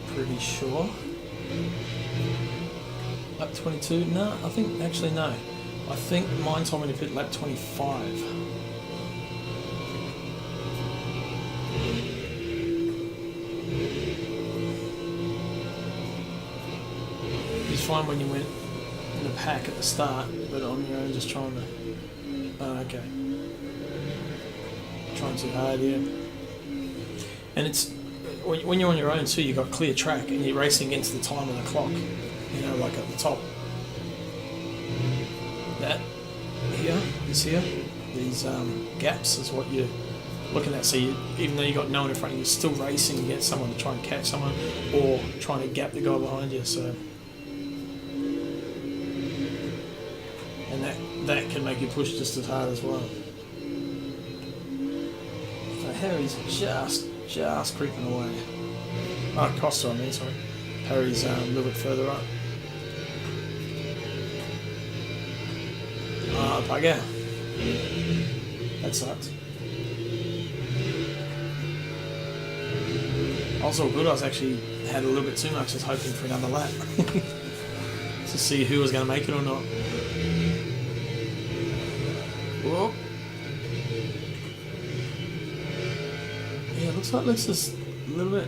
Pretty sure. Lap 22? No, I think actually no. I think mine told me to pit lap 25. It's fine when you went in the pack at the start, but on your own just trying to... Oh, okay. Trying too hard, yeah. And it's... When you're on your own too, you've got clear track and you're racing against the time of the clock. You know, like at the top. That here, these gaps is what you're looking at. So even though you got no one in front of you, you're still racing against someone to try and catch someone or trying to gap the guy behind you. So, and that can make you push just as hard as well. So Harry's just creeping away. Oh, Costa, I mean, sorry. Harry's a little bit further up. Ah, bugger. That sucks. I was all good. I was actually had a little bit too much, just hoping for another lap to see who was going to make it or not. Whoa. Yeah, looks like Lexus a little bit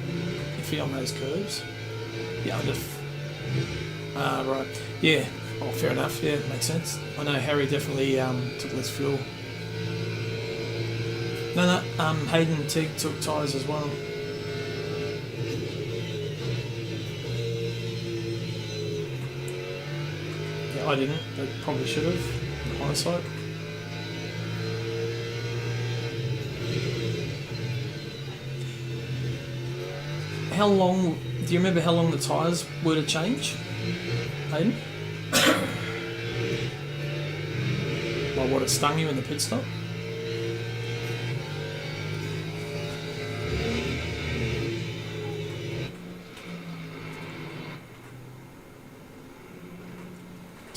iffy on those curves. Yeah, right. Yeah. Oh, fair enough. Yeah, makes sense. I know Harry definitely took less fuel. No, Hayden took tyres as well. Yeah, I didn't. They probably should have, in hindsight. How long... Do you remember how long the tyres were to change, Hayden? Like what it stung you in the pit stop?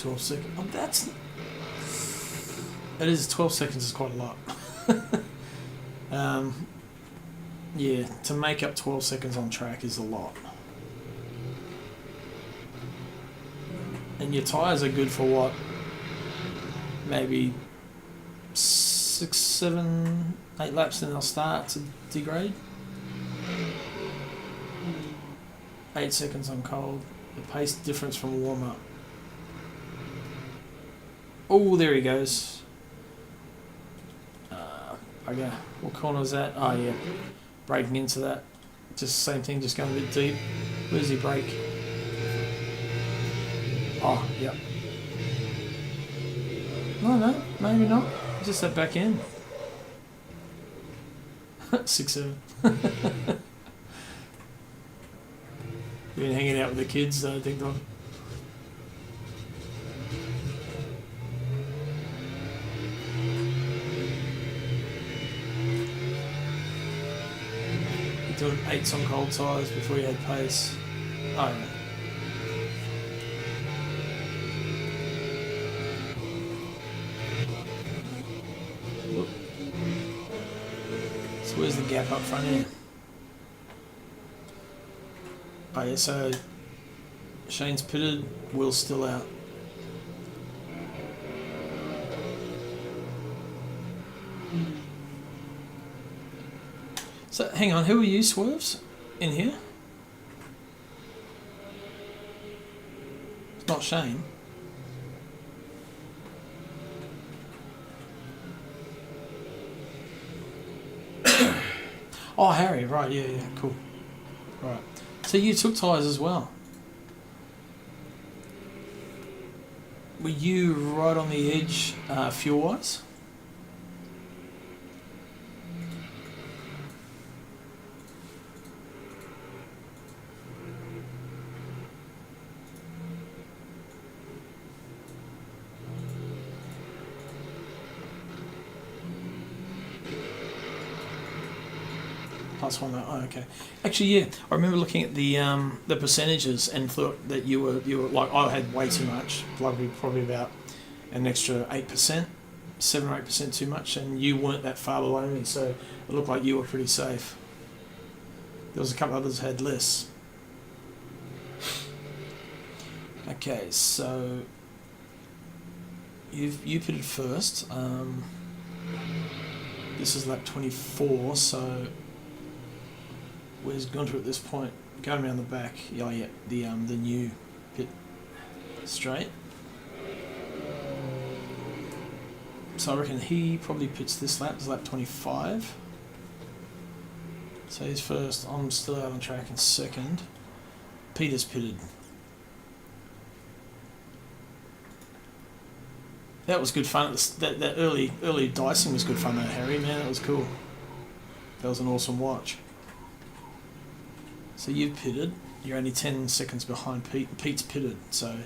Oh, that's... It is 12 seconds is quite a lot. Yeah, to make up 12 seconds on track is a lot. And your tyres are good for what? Maybe 6, 7, 8 laps, then they'll start to degrade. 8 seconds on cold. The pace difference from warm up. Oh, there he goes. Okay, what corner is that? Oh yeah, braking into that. Just same thing, just going a bit deep. Where's he brake? Oh, yep. No, maybe not. Just that back end. 6, 7. You've been hanging out with the kids, Ding Dong. You're doing 8s on cold tyres before you had pace. Oh, yeah. So where's the gap up front here? Oh yeah, so Shane's pitted, Will's still out. So hang on, who are you, Swerves, in here? It's not Shane. Oh, Harry, right, yeah, cool. Right. So you took tyres as well. Were you right on the edge fuel-wise? Plus one. Oh, okay. Actually, yeah. I remember looking at the percentages and thought that you were like, I had way too much, probably about an extra 8%, 7 or 8% too much, and you weren't that far below me, so it looked like you were pretty safe. There was a couple others had less. Okay, so you pitted first. This is lap 24, so where's Gunter at this point? Going around the back. Oh yeah, the new pit straight. So I reckon he probably pits this lap. It's lap 25. So he's first. I'm still out on track in second. Peter's pitted. That was good fun. That early dicing was good fun though, Harry. Man, that was cool. That was an awesome watch. So you've pitted. You're only 10 seconds behind Pete. Pete's pitted, so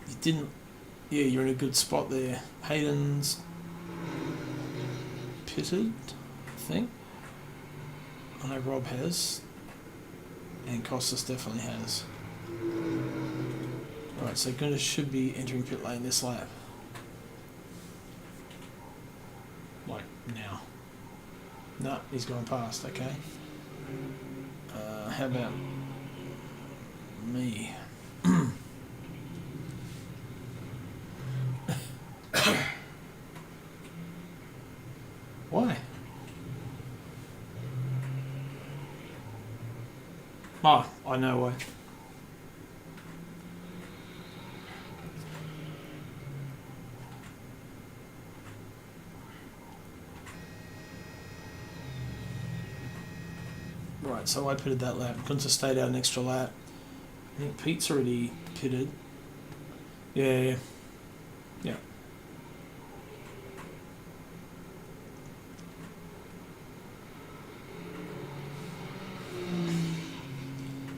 you didn't. Yeah, you're in a good spot there. Hayden's pitted, I think. I know Rob has, and Costas definitely has. Right, so Gunter should be entering pit lane this lap. Like now. No, he's gone past, okay. How about me? Why? Oh, I know why. Right, so I pitted that lap. Gunter stayed out an extra lap. I think Pete's already pitted. Yeah.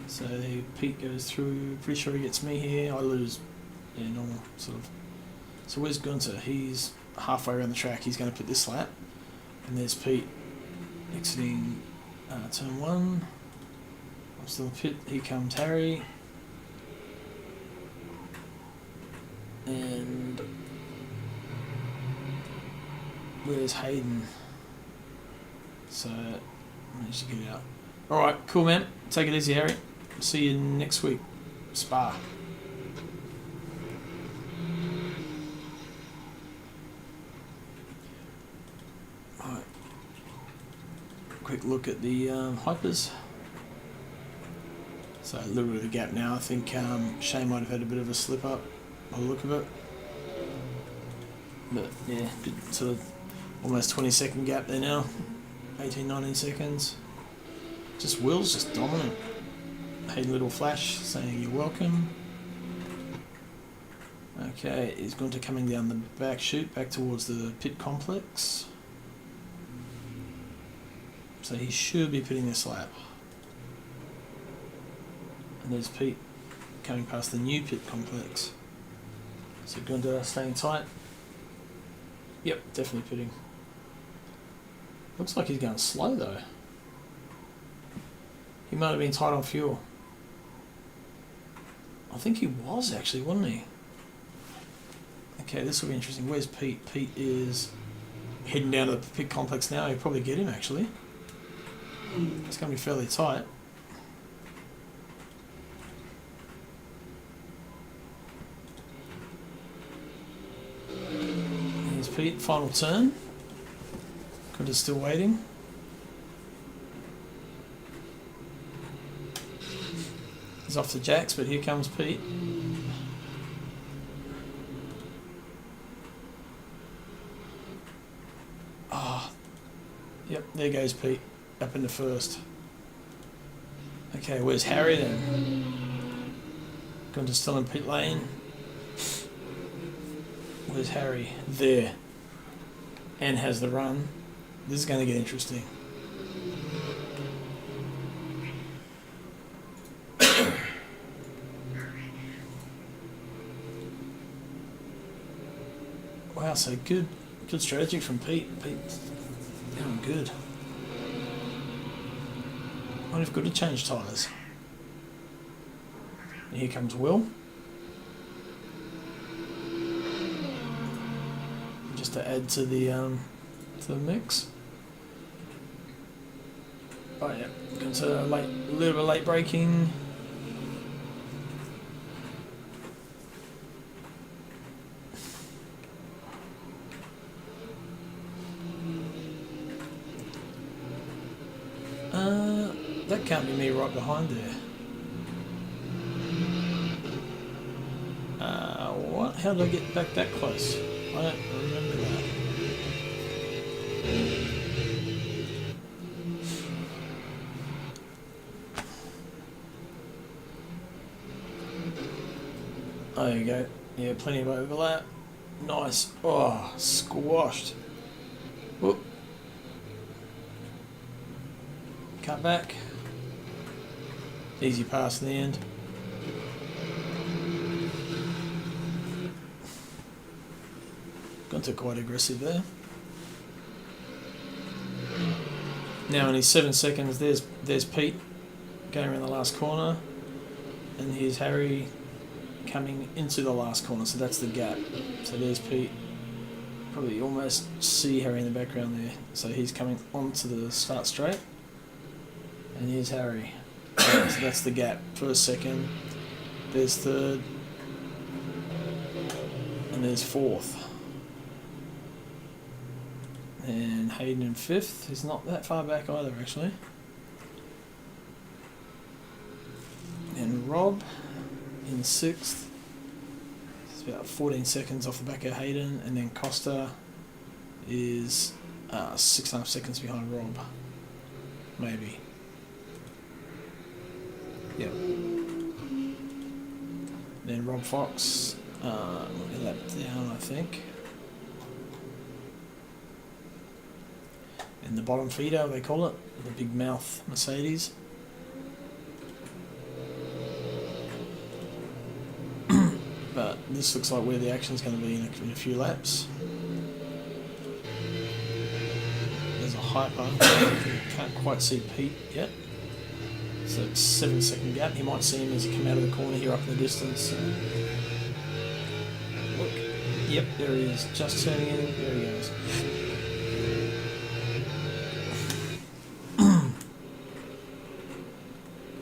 So Pete goes through. Pretty sure he gets me here. I lose. Yeah, normal sort of. So where's Gunter? He's halfway around the track. He's going to pit this lap. And there's Pete exiting turn 1. I'm still in pit. Here comes Harry. And where's Hayden? So managed to get out. Alright, cool man. Take it easy, Harry. See you next week. Spa. Alright. Quick look at the hypers. So a little bit of a gap now. I think Shane might have had a bit of a slip up by the look of it. But yeah, good sort of almost 20-second gap there now. 18, 19 seconds. Just Will's just dominant. Hayden little flash saying you're welcome. Okay, he's going to coming down the back chute back towards the pit complex. So he should be pitting this lap. And there's Pete coming past the new pit complex. So Gunter staying tight. Yep, definitely pitting. Looks like he's going slow though. He might have been tight on fuel. I think he was actually, wasn't he? Okay, this will be interesting. Where's Pete? Pete is heading down to the pit complex now. He'll probably get him actually. It's going to be fairly tight. Here's Pete, final turn. Gunter's still waiting. He's off the jacks, but here comes Pete. Ah, yep, there goes Pete, up into first. Okay, where's Harry then? Gunter's still in pit lane. Where's Harry? There. And has the run. This is going to get interesting. Wow, so good strategy from Pete. Pete's doing good. Might have got to change tyres. And here comes Will. Just to add to the mix. Oh yeah, consider a little bit of late braking. That can't be me right behind there. What? How did I get back that close? I don't remember that. Oh, there you go. Yeah, plenty of overlap. Nice. Oh, squashed. Whoop. Cut back. Easy pass in the end. Gunter quite aggressive there. Now in his 7 seconds, there's Pete going around the last corner, and here's Harry coming into the last corner. So that's the gap. So there's Pete. Probably almost see Harry in the background there. So he's coming onto the start straight, and here's Harry. So that's the gap. First, second. There's third, and there's fourth. And Hayden in fifth. He's not that far back either, actually. And Rob in sixth. It's about 14 seconds off the back of Hayden. And then Costa is 6.5 seconds behind Rob. Maybe. Yep. Then Rob Fox, a lap down, I think. And the bottom feeder, they call it, the big mouth Mercedes. But this looks like where the action's going to be in a few laps. There's a hyper. You can't quite see Pete yet. So it's 7 second gap. You might see him as he come out of the corner here up in the distance. Look. Yep, there he is. Just turning in. There he goes.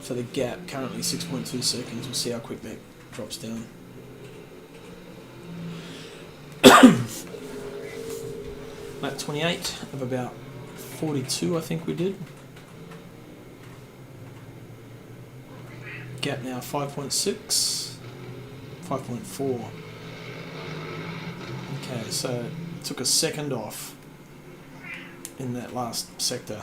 So the gap currently 6.2 seconds. We'll see how quick that drops down. Lap 28 of about 42, I think we did. Gap now 5.6, 5.4. Okay, so it took a second off in that last sector.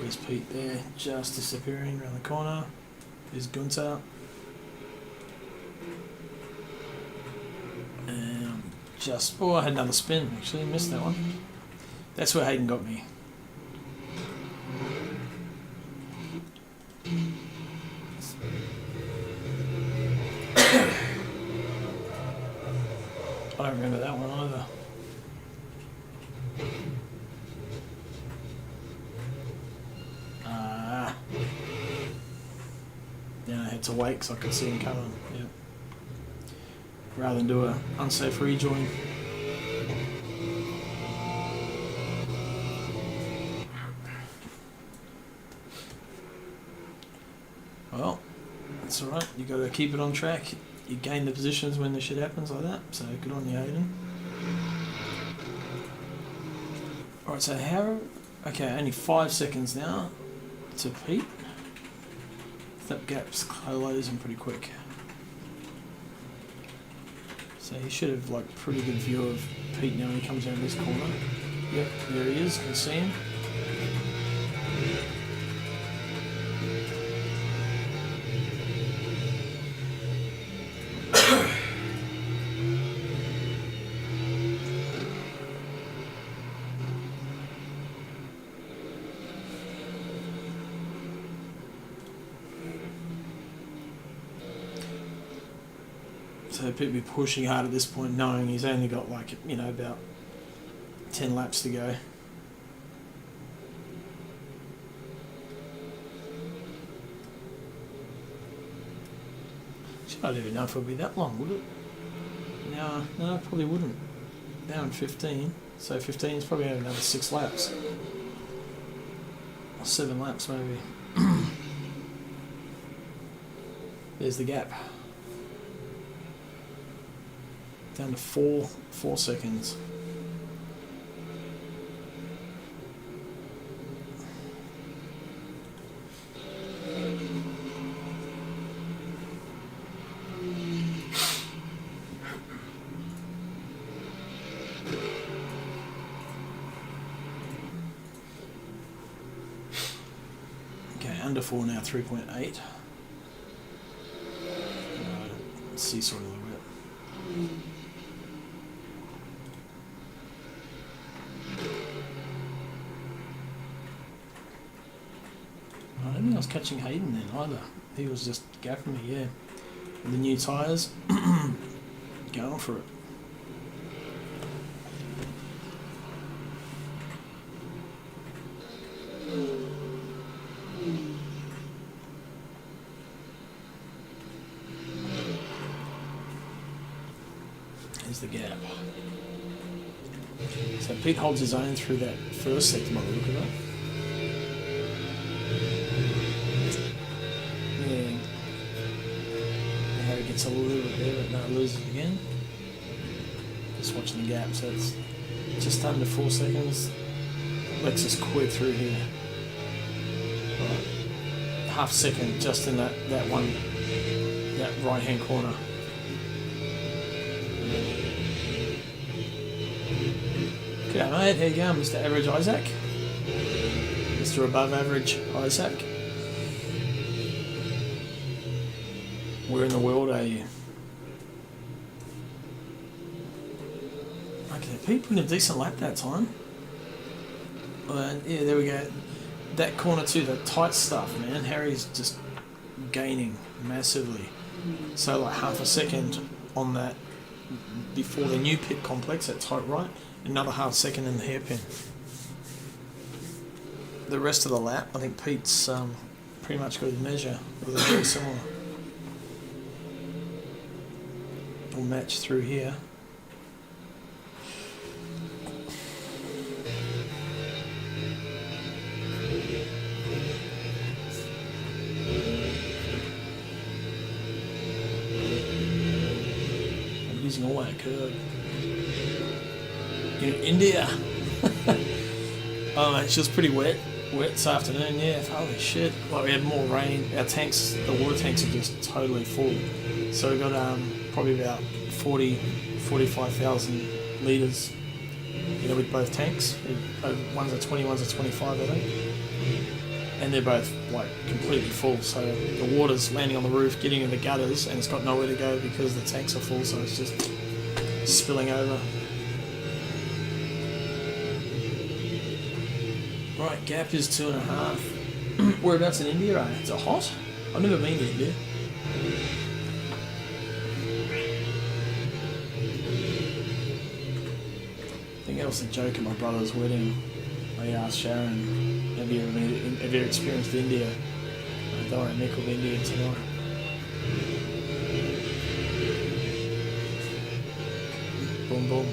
There's Pete there, just disappearing around the corner. There's Gunter. And I had another spin, actually, missed that one. That's where Hayden got me. I don't remember that one either. Then I had to wait because I could see him coming. Yeah. Rather than do a unsafe rejoin. Well, that's alright. You got to keep it on track. You gain the positions when the shit happens like that. So good on you, Hayden. Alright, so how... Okay, only 5 seconds now to Pete. That gap's closing pretty quick. So he should have like pretty good view of Pete now when he comes around this corner. Yep, there he is, can see him. So Pete be pushing hard at this point, knowing he's only got like, you know, about 10 laps to go. I don't even know if it'll be that long, would it? No, it probably wouldn't. Now in 15, so 15 is probably only another 6 laps. Or 7 laps maybe. There's the gap. Down to 4 seconds. Okay, under 4 now, 3.8. I don't see sort of a little bit. I don't think I was catching Hayden then either. He was just gapping me, yeah. With the new tyres, going for it. There's the gap. So Pete holds his own through that first sector by the look of it. Gets a little bit there, but no, loses again. Just watching the gap, so it's just under 4 seconds. Lexus quit through here. Right. Half second just in that right hand corner. G'day mate, how you going, Mr. Average Isaac? Mr. Above Average Isaac? Where in the world are you? Okay, Pete put in a decent lap that time. Yeah, there we go. That corner too, the tight stuff, man. Harry's just gaining massively. So like half a second on that before the new pit complex at tight right, another half second in the hairpin. The rest of the lap, I think Pete's pretty much got his measure. It was very similar. We'll match through here. I'm using all that curb. In India. Oh mate, she was pretty wet this afternoon, yeah, holy shit. Like we had more rain, our tanks, the water tanks are just totally full. So we got probably about 45,000 litres, you know, with both tanks. One's a 20, one's a 25, I think. And they're both like completely full, so the water's landing on the roof, getting in the gutters, and it's got nowhere to go because the tanks are full, so it's just spilling over. Right, gap is 2.5. Whereabouts in India, eh? Is it hot? I've never been to India. I think that was a joke at my brother's wedding. I asked Sharon, have you ever experienced India? I don't worry, Mick will be Indian tonight. Boom, boom.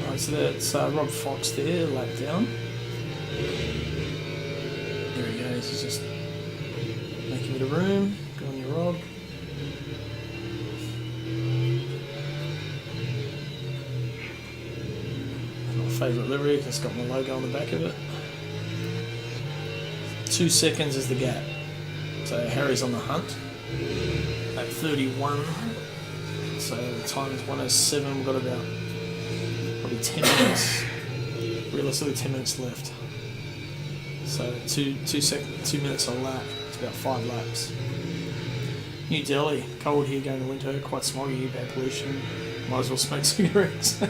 Alright, so that's Rob Fox there, lap down. There he goes, he's just making a bit of room. Go on your Rob. My favourite livery, it's got my logo on the back of it. 2 seconds is the gap. So Harry's on the hunt at 31. So the time is 1:07. We've got about probably 10 minutes, realistically 10 minutes left. So 2 minutes a lap. It's about 5 laps. New Delhi, cold here going to winter, quite smoggy, bad pollution. Might as well smoke cigarettes.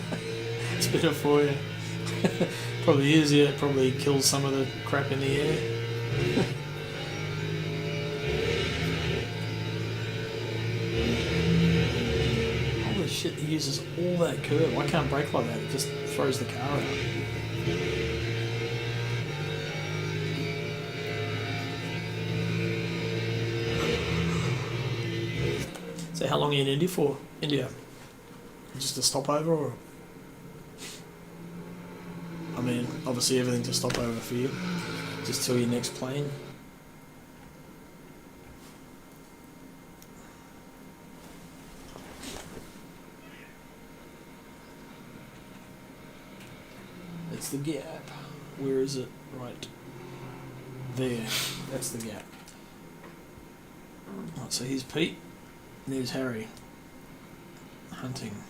It's better for you. Probably is, yeah. It probably kills some of the crap in the air. Holy shit, he uses all that curve. I can't brake like that, it just throws the car out. So how long are you in India for? India? Just a stopover, or? I mean, obviously everything's a stopover for you. Just till your next plane. It's the gap. Where is it? Right there. That's the gap. Right, so here's Pete. There's Harry. Hunting.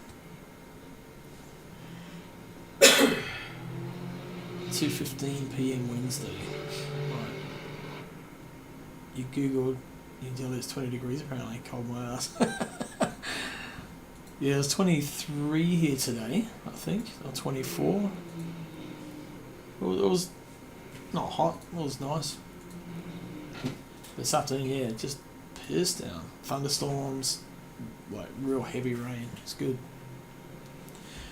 2:15 PM Wednesday. Right. You googled New Delhi, it's 20 degrees apparently, cold my ass. Yeah, it's 23 here today, I think, or 24. It was not hot, it was nice. This afternoon, yeah, just pissed down. Thunderstorms, like real heavy rain, it's good.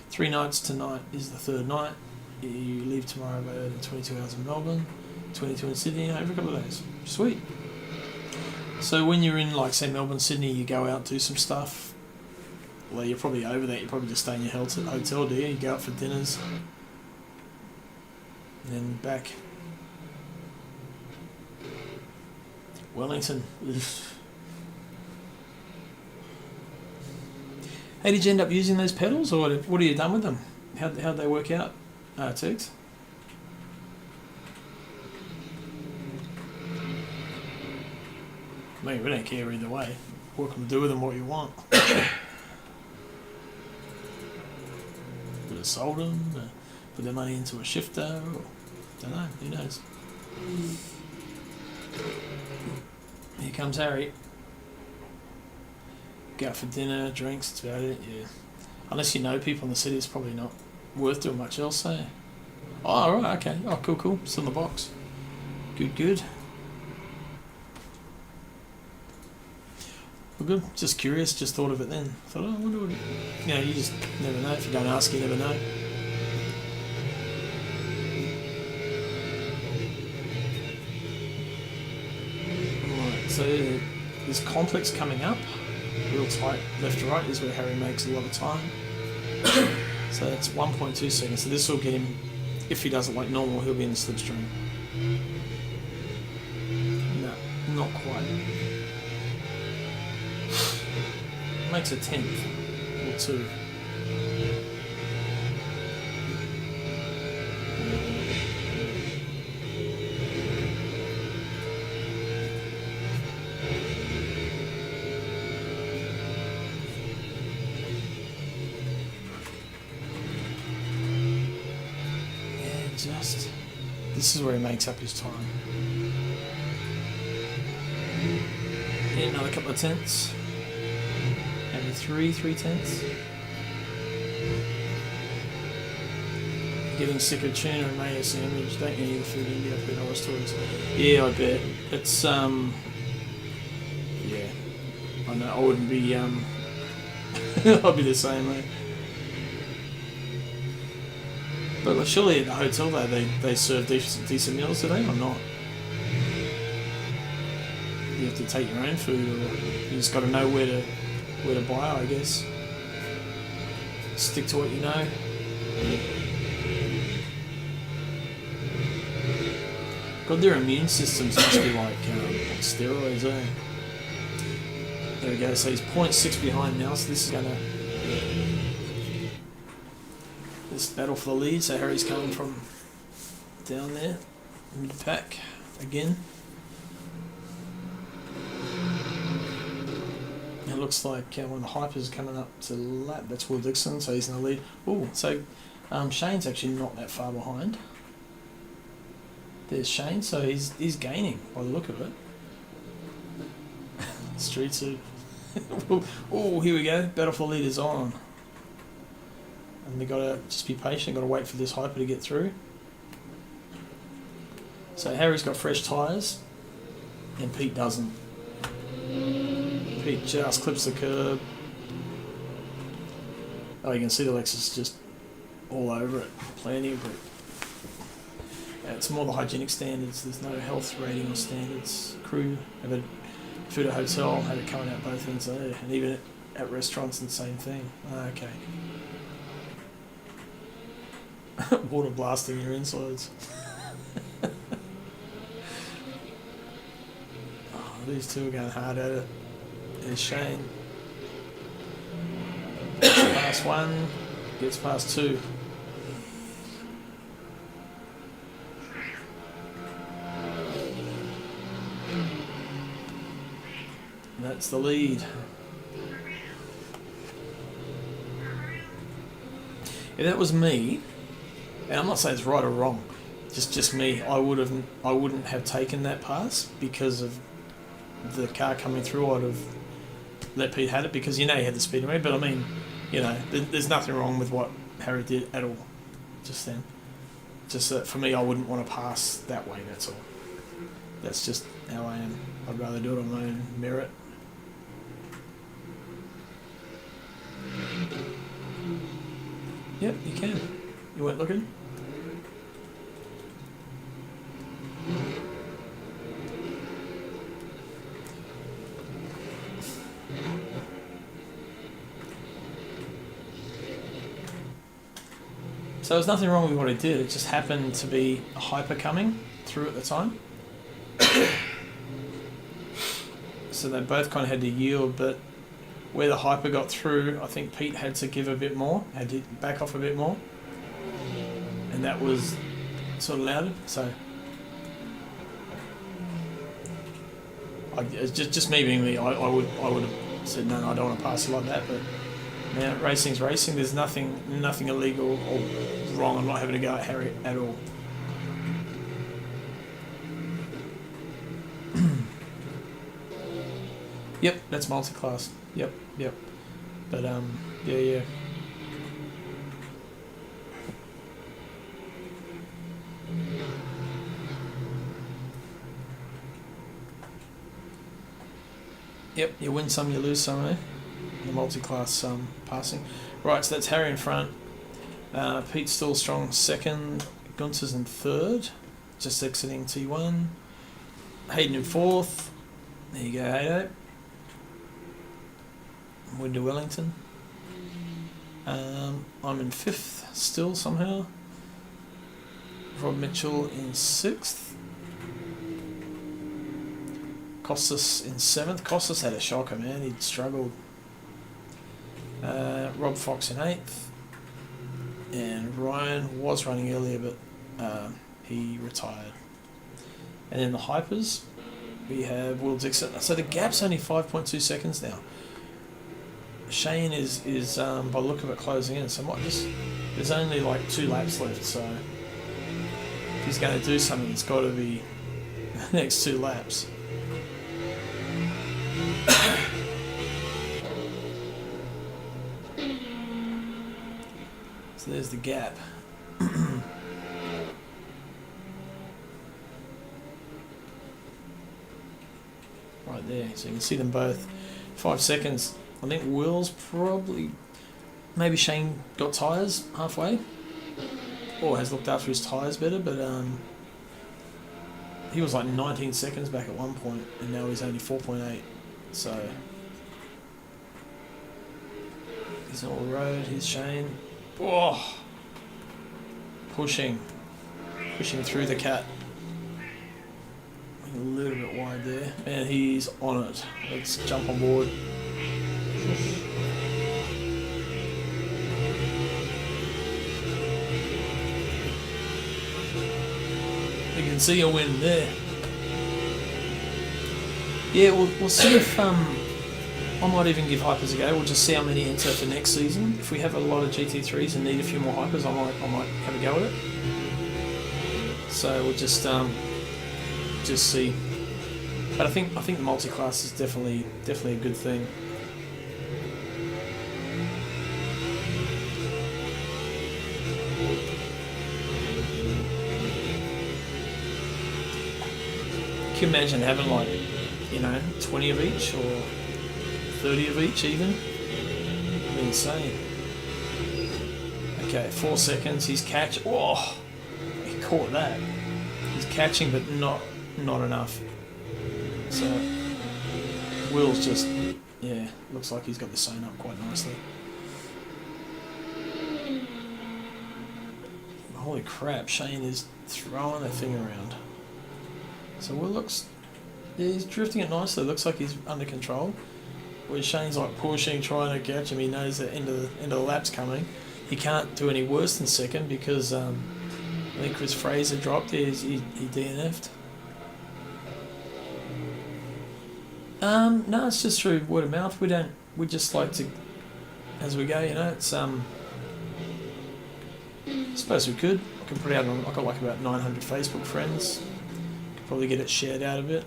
3 nights tonight is the 3rd night. You leave tomorrow about 22 hours in Melbourne, 22 in Sydney, over a couple of days. Sweet. So when you're in, like, say, Melbourne, Sydney, you go out, do some stuff. Well, you're probably over that. You probably just stay in your hotel, do you? You go out for dinners. And then back. Wellington. Ugh. Hey, did you end up using those pedals, or what have you done with them? How'd they work out? Tex? Mate, we don't care either way. What can do with them what you want. Could have sold them, put their money into a shifter, or don't know, who knows. Here comes Harry. Go out for dinner, drinks, that's about it, yeah. Unless you know people in the city, it's probably not worth doing much else, eh? Oh, right, okay. Oh, cool. It's in the box. Good. Well, good. Just curious, just thought of it then. Thought, I wonder what you just never know. If you don't ask, you never know. Alright, so this complex coming up, real tight left to right, is where Harry makes a lot of time. So that's 1.2 seconds. So this will get him, if he does it like normal, he'll be in the slipstream. No, not quite. Makes a 10th or 2. This is where he makes up his time. Yeah, another couple of tenths. Maybe 3 tenths. Getting sick of tuna and mayo sandwich. Don't eat the food in India. I've heard horror stories. Yeah, I bet. It's yeah. I know. I wouldn't be I'd be the same, mate. But like, surely at the hotel they serve decent meals today, or not? you have to take your own food, or you just got to know where to buy, I guess. Stick to what you know. God, their immune systems must be like steroids, eh? There we go, so he's 0.6 behind now, so this is going to... This battle for the lead, so Harry's coming from down there, mid-pack, again. It looks like one of the hypers is coming up to lap, that's Will Dixon, so he's in the lead. Oh, so Shane's actually not that far behind. There's Shane, so he's gaining by the look of it. Street suit. Oh, here we go. Battle for lead is on. And we gotta just be patient, gotta wait for this hyper to get through. So Harry's got fresh tyres, and Pete doesn't. Pete just clips the curb. Oh, you can see the Lexus just all over it. Plenty of grip. It's more the hygienic standards. There's no health rating or standards. Crew have a food at hotel, had it coming out both ends there, and even at restaurants, and the same thing. Okay. Water blasting your insides. Oh, these two are going hard at it. There's Shane. Gets past one, gets past two. And that's the lead. If that was me, and I'm not saying it's right or wrong, just me, I wouldn't have taken that pass because of the car coming through. I'd have let Pete had it because he had the speed limit. But I mean, there's nothing wrong with what Harry did at all just then. Just that for me, I wouldn't want to pass that way. That's all. That's just how I am. I'd rather do it on my own merit. Yep, you can. You weren't looking? So there's nothing wrong with what he did, it just happened to be a hyper coming through at the time. So they both kind of had to yield, but where the hyper got through, I think Pete had to give a bit more, had to back off a bit more. And that was sort of allowed it, so... It's just me being me, I would have said, no, I don't want to pass it like that, but... Man, racing's racing. There's nothing illegal or wrong. I'm not having to go at Harry at all. Yep, that's multi-class. Yep. But yeah. Yep, you win some, you lose some, eh? The multi-class passing. Right, so that's Harry in front. Pete's still strong second. Gunter's in third, just exiting T1. Hayden in fourth. There you go, Haydo. Winter Wellington. I'm in fifth still somehow. Rob Mitchell in sixth. Costas in seventh. Costas had a shocker, man. He'd struggled. Rob Fox in 8th, and Ryan was running earlier, but he retired. And then the hypers, we have Will Dixon. So the gap's only 5.2 seconds now. Shane is by the look of it closing in. So there's only like 2 laps left. So if he's going to do something, it's got to be the next 2 laps. So there's the gap. Right there, so you can see them both. 5 seconds. I think Will's probably... Maybe Shane got tyres halfway. Or has looked after his tyres better, but... he was like 19 seconds back at one point, and now he's only 4.8. So he's all road. Here's Shane. Oh, pushing through the cat. A little bit wide there, and he's on it. Let's jump on board. You can see a win there. Yeah, we'll see if I might even give hypers a go. We'll just see how many enter for next season. If we have a lot of GT3s and need a few more hypers, I might have a go at it. So we'll just see. But I think the multi-class is definitely a good thing. Can you imagine having like, 20 of each or 30 of each even? It'd be insane. Okay, 4 seconds. He's catch. Oh, he caught that. He's catching, but not enough. So Will's just, looks like he's got the sewn up quite nicely. Holy crap! Shane is throwing that thing around. So Will looks, he's drifting it nicely. Looks like he's under control. Where Shane's like pushing, trying to catch him. He knows the end of the lap's coming. He can't do any worse than second because I think Chris Fraser dropped. He DNF'd. No, it's just through word of mouth. We just like to, as we go. It's I suppose we could. I can put it out on. I've got like about 900 Facebook friends. Could probably get it shared out a bit.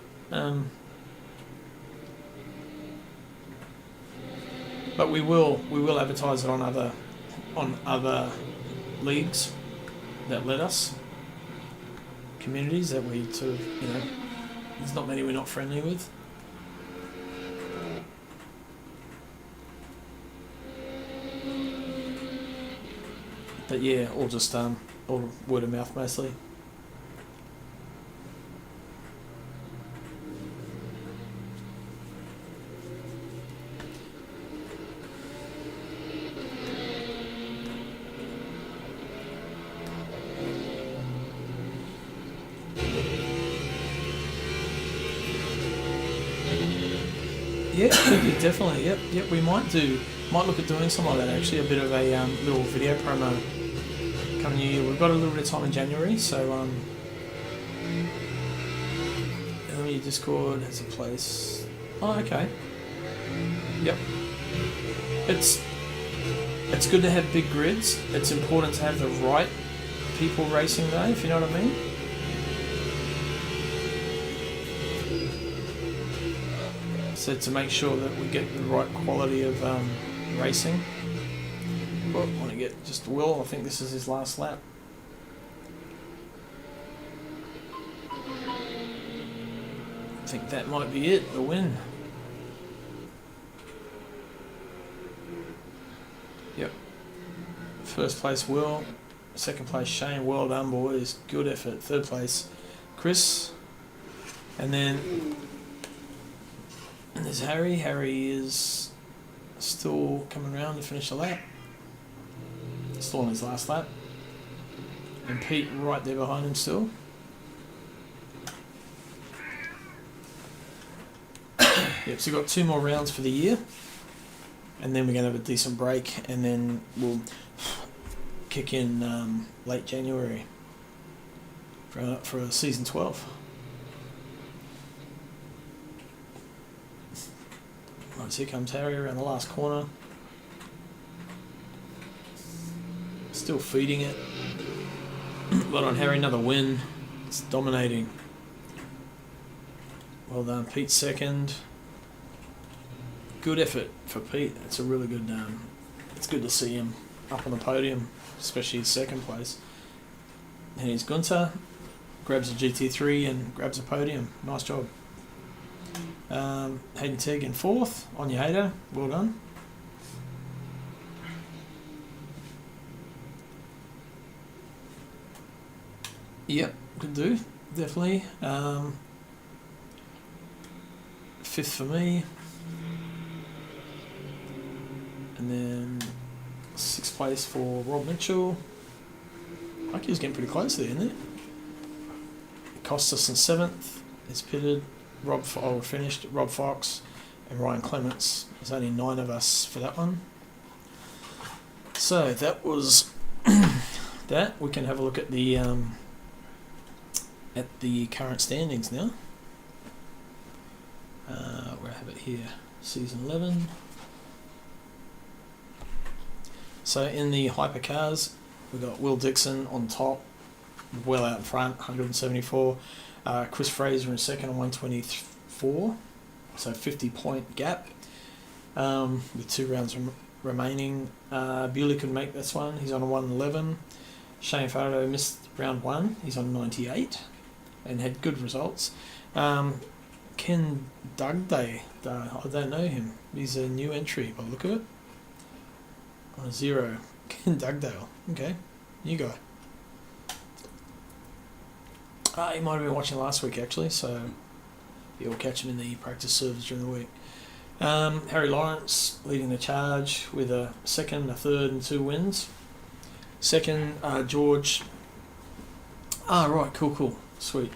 But we will advertise it on other leagues that let us, communities that we sort of, there's not many we're not friendly with. But yeah, all just all word of mouth mostly. Yeah, definitely. Yep. We might look at doing something like that. Actually, a bit of a little video promo coming new year. We've got a little bit of time in January, so your Discord has a place. Oh, okay. Yep. It's good to have big grids. It's important to have the right people racing though, if you know what I mean. So to make sure that we get the right quality of racing. Well, I want to get just Will. I think this is his last lap. I think that might be it, the win. Yep. First place Will, second place Shane. Well done, boys. Good effort. Third place Chris. And then there's Harry. Harry is still coming around to finish the lap. Still on his last lap. And Pete right there behind him still. Yep, so we've got 2 more rounds for the year. And then we're going to have a decent break. And then we'll kick in late January for season 12. Right, so here comes Harry around the last corner. Still feeding it. Well done, Harry. Another win. It's dominating. Well done, Pete. Second. Good effort for Pete. It's a really good. It's good to see him up on the podium, especially his second place. And here's Gunter. Grabs a GT3 and grabs a podium. Nice job. Hayden Tegg in 4th. On your hater. Well done. Yep, could do. definitely. Fifth for me. And then sixth place for Rob Mitchell. I think he was getting pretty close there, isn't it? It cost us in seventh. It's pitted. We're finished. Rob Fox and Ryan Clements. There's only 9 of us for that one. So that was that. We can have a look at the current standings now. Where I have it here, season 11. So in the hypercars, we've got Will Dixon on top, well out in front, 174. Chris Fraser in second on 124, so 50-point gap with 2 rounds remaining. Bewley could make this one, he's on a 111. Shane Farado missed round 1, he's on 98 and had good results. Ken Dugday, I don't know him, he's a new entry by the look of it. On a 0, Ken Dugdale, okay, new guy. He might have been watching last week actually, so you'll catch him in the practice serves during the week. Harry Lawrence leading the charge with a second, a third and 2 wins. Second, George. Right, cool, sweet.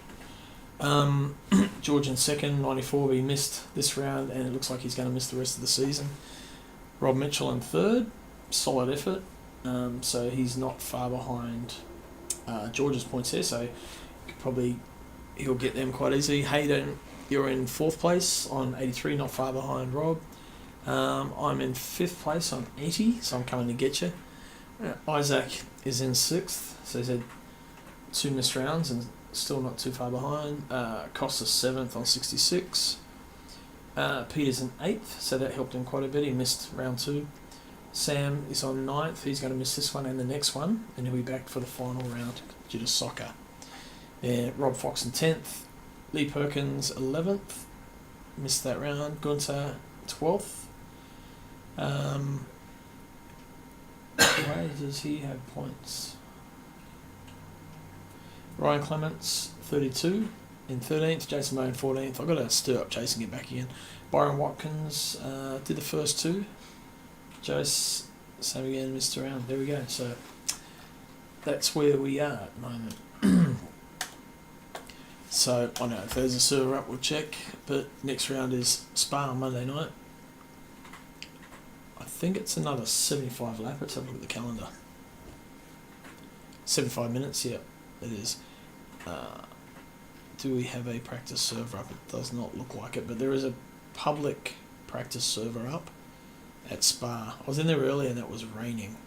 George in second, 94, but he missed this round and it looks like he's going to miss the rest of the season. Rob Mitchell in third, solid effort, so he's not far behind George's points there, so he'll get them quite easily. Hayden, you're in 4th place on 83, not far behind Rob. I'm in 5th place on 80, so I'm coming to get you. Isaac is in 6th, so he's had 2 missed rounds and still not too far behind. Costas 7th on 66. Peter's in 8th, so that helped him quite a bit. He missed round 2. Sam is on 9th. He's going to miss this one and the next one, and he'll be back for the final round due to soccer. Rob Fox in 10th. Lee Perkins 11th. Missed that round. Gunther 12th. Where does he have points? Ryan Clements 32 in 13th. Jason Moe in 14th. I've got to stir up Chase and get back again. Byron Watkins did the first 2. Jose, same again, missed around. There we go. So that's where we are at the moment. So I know if there's a server up, we'll check. But next round is Spa on Monday night. I think it's another 75 lap. Let's have a look at the calendar. 75 minutes, yeah, it is. Do we have a practice server up? It does not look like it, but there is a public practice server up at Spa. I was in there earlier and it was raining,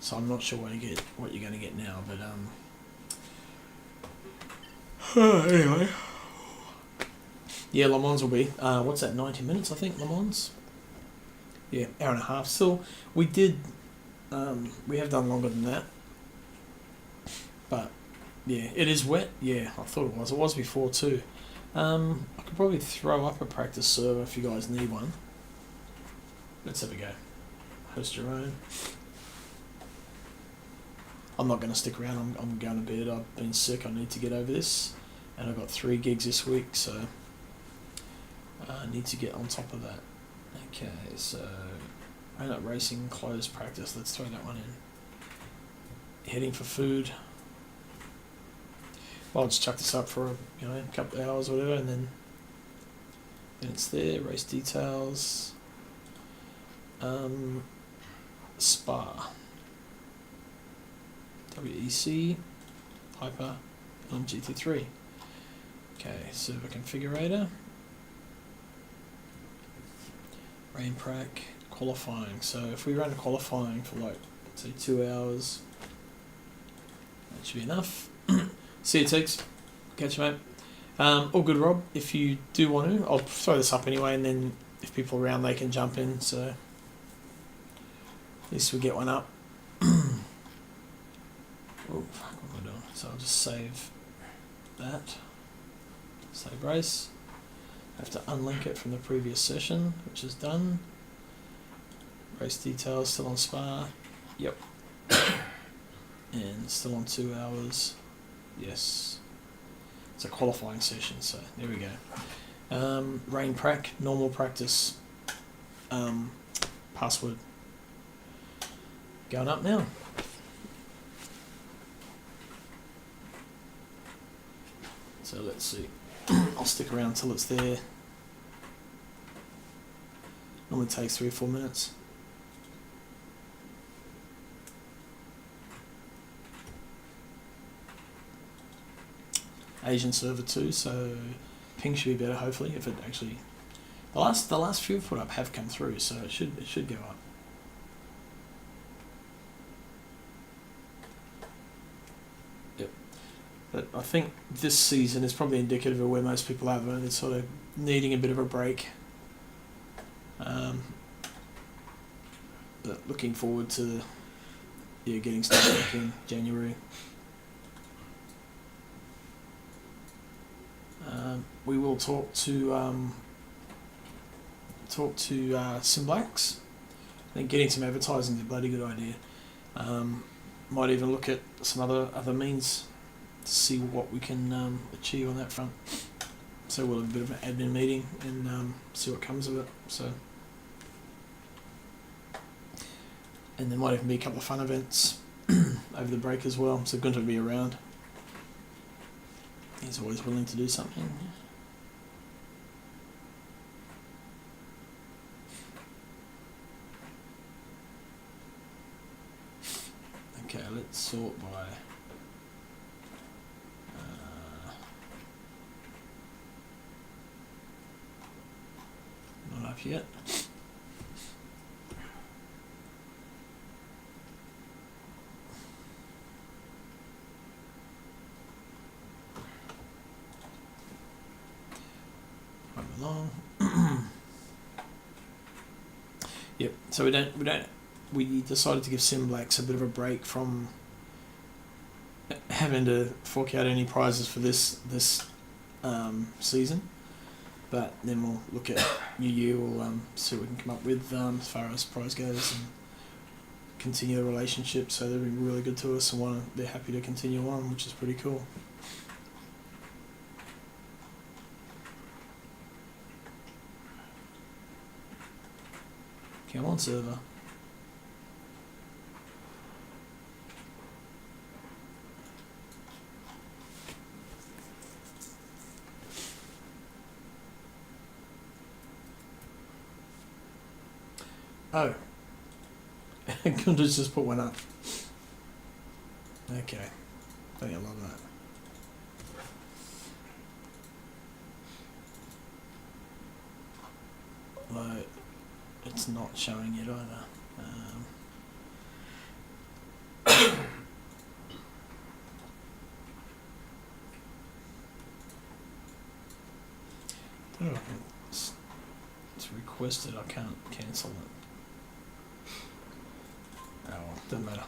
so I'm not sure what you're going to get now. But anyway, yeah, Le Mans will be what's that? 90 minutes, I think. Le Mans. Yeah, hour and a half. Still, we have done longer than that. But yeah, it is wet. Yeah, I thought it was. It was before too. I could probably throw up a practice server if you guys need one. Let's have a go. Host your own. I'm not going to stick around. I'm going to bed. I've been sick. I need to get over this. And I've got 3 gigs this week, so I need to get on top of that. Okay, so Rain Up Racing, closed practice. Let's throw that one in. Heading for food. Well, I'll just chuck this up for a couple of hours or whatever, and then it's there. Race details. Spa. WEC. Hyper. On GT3. Okay, server configurator. Rain prac. Qualifying. So if we run qualifying for like, say 2 hours, that should be enough. See you, Tex. Catch you, mate. All good, Rob. If you do want to, I'll throw this up anyway, and then if people are around, they can jump in. So at least we get one up. Oh, fuck, what am I doing? So I'll just save that. Save race. I have to unlink it from the previous session, which is done. Race details still on Spa. Yep. And still on 2 hours. Yes. It's a qualifying session, so there we go. Rain prac, normal practice. Password. Going up now. So let's see. I'll stick around till it's there. Normally takes 3 or 4 minutes. Asian server too, so ping should be better hopefully if it actually. The last few I've put up have come through, so it should go up. Yep. But I think this season is probably indicative of where most people are at the moment. They're sort of needing a bit of a break. But looking forward to getting started in January. We will talk to Simblacks. I think getting some advertising is a bloody good idea. Might even look at some other means to see what we can achieve on that front. So we'll have a bit of an admin meeting and see what comes of it. So, and there might even be a couple of fun events over the break as well. So Gunter will be around. He's always willing to do something. Okay, let's sort by not up yet. Along. Yep. So we decided to give Simblacks a bit of a break from having to fork out any prizes for this season, but then we'll look at New Year. We'll see what we can come up with as far as prize goes and continue the relationship. So they've been really good to us and they're happy to continue on, which is pretty cool. Come on, server. Oh. Gunter's just put one up. Okay. I think I love that. Although it's not showing it either. I don't know if it's requested. I can't cancel it. Oh, well, doesn't matter.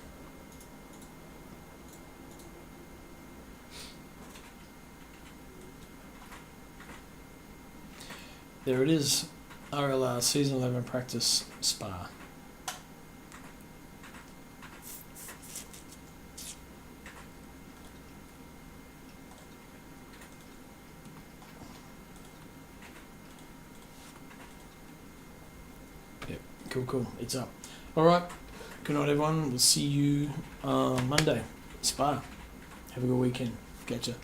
There it is. RLR Season 11 Practice Spa. Yep, cool. It's up. Alright, good night everyone. We'll see you on Monday. Spa. Have a good weekend. Catch ya.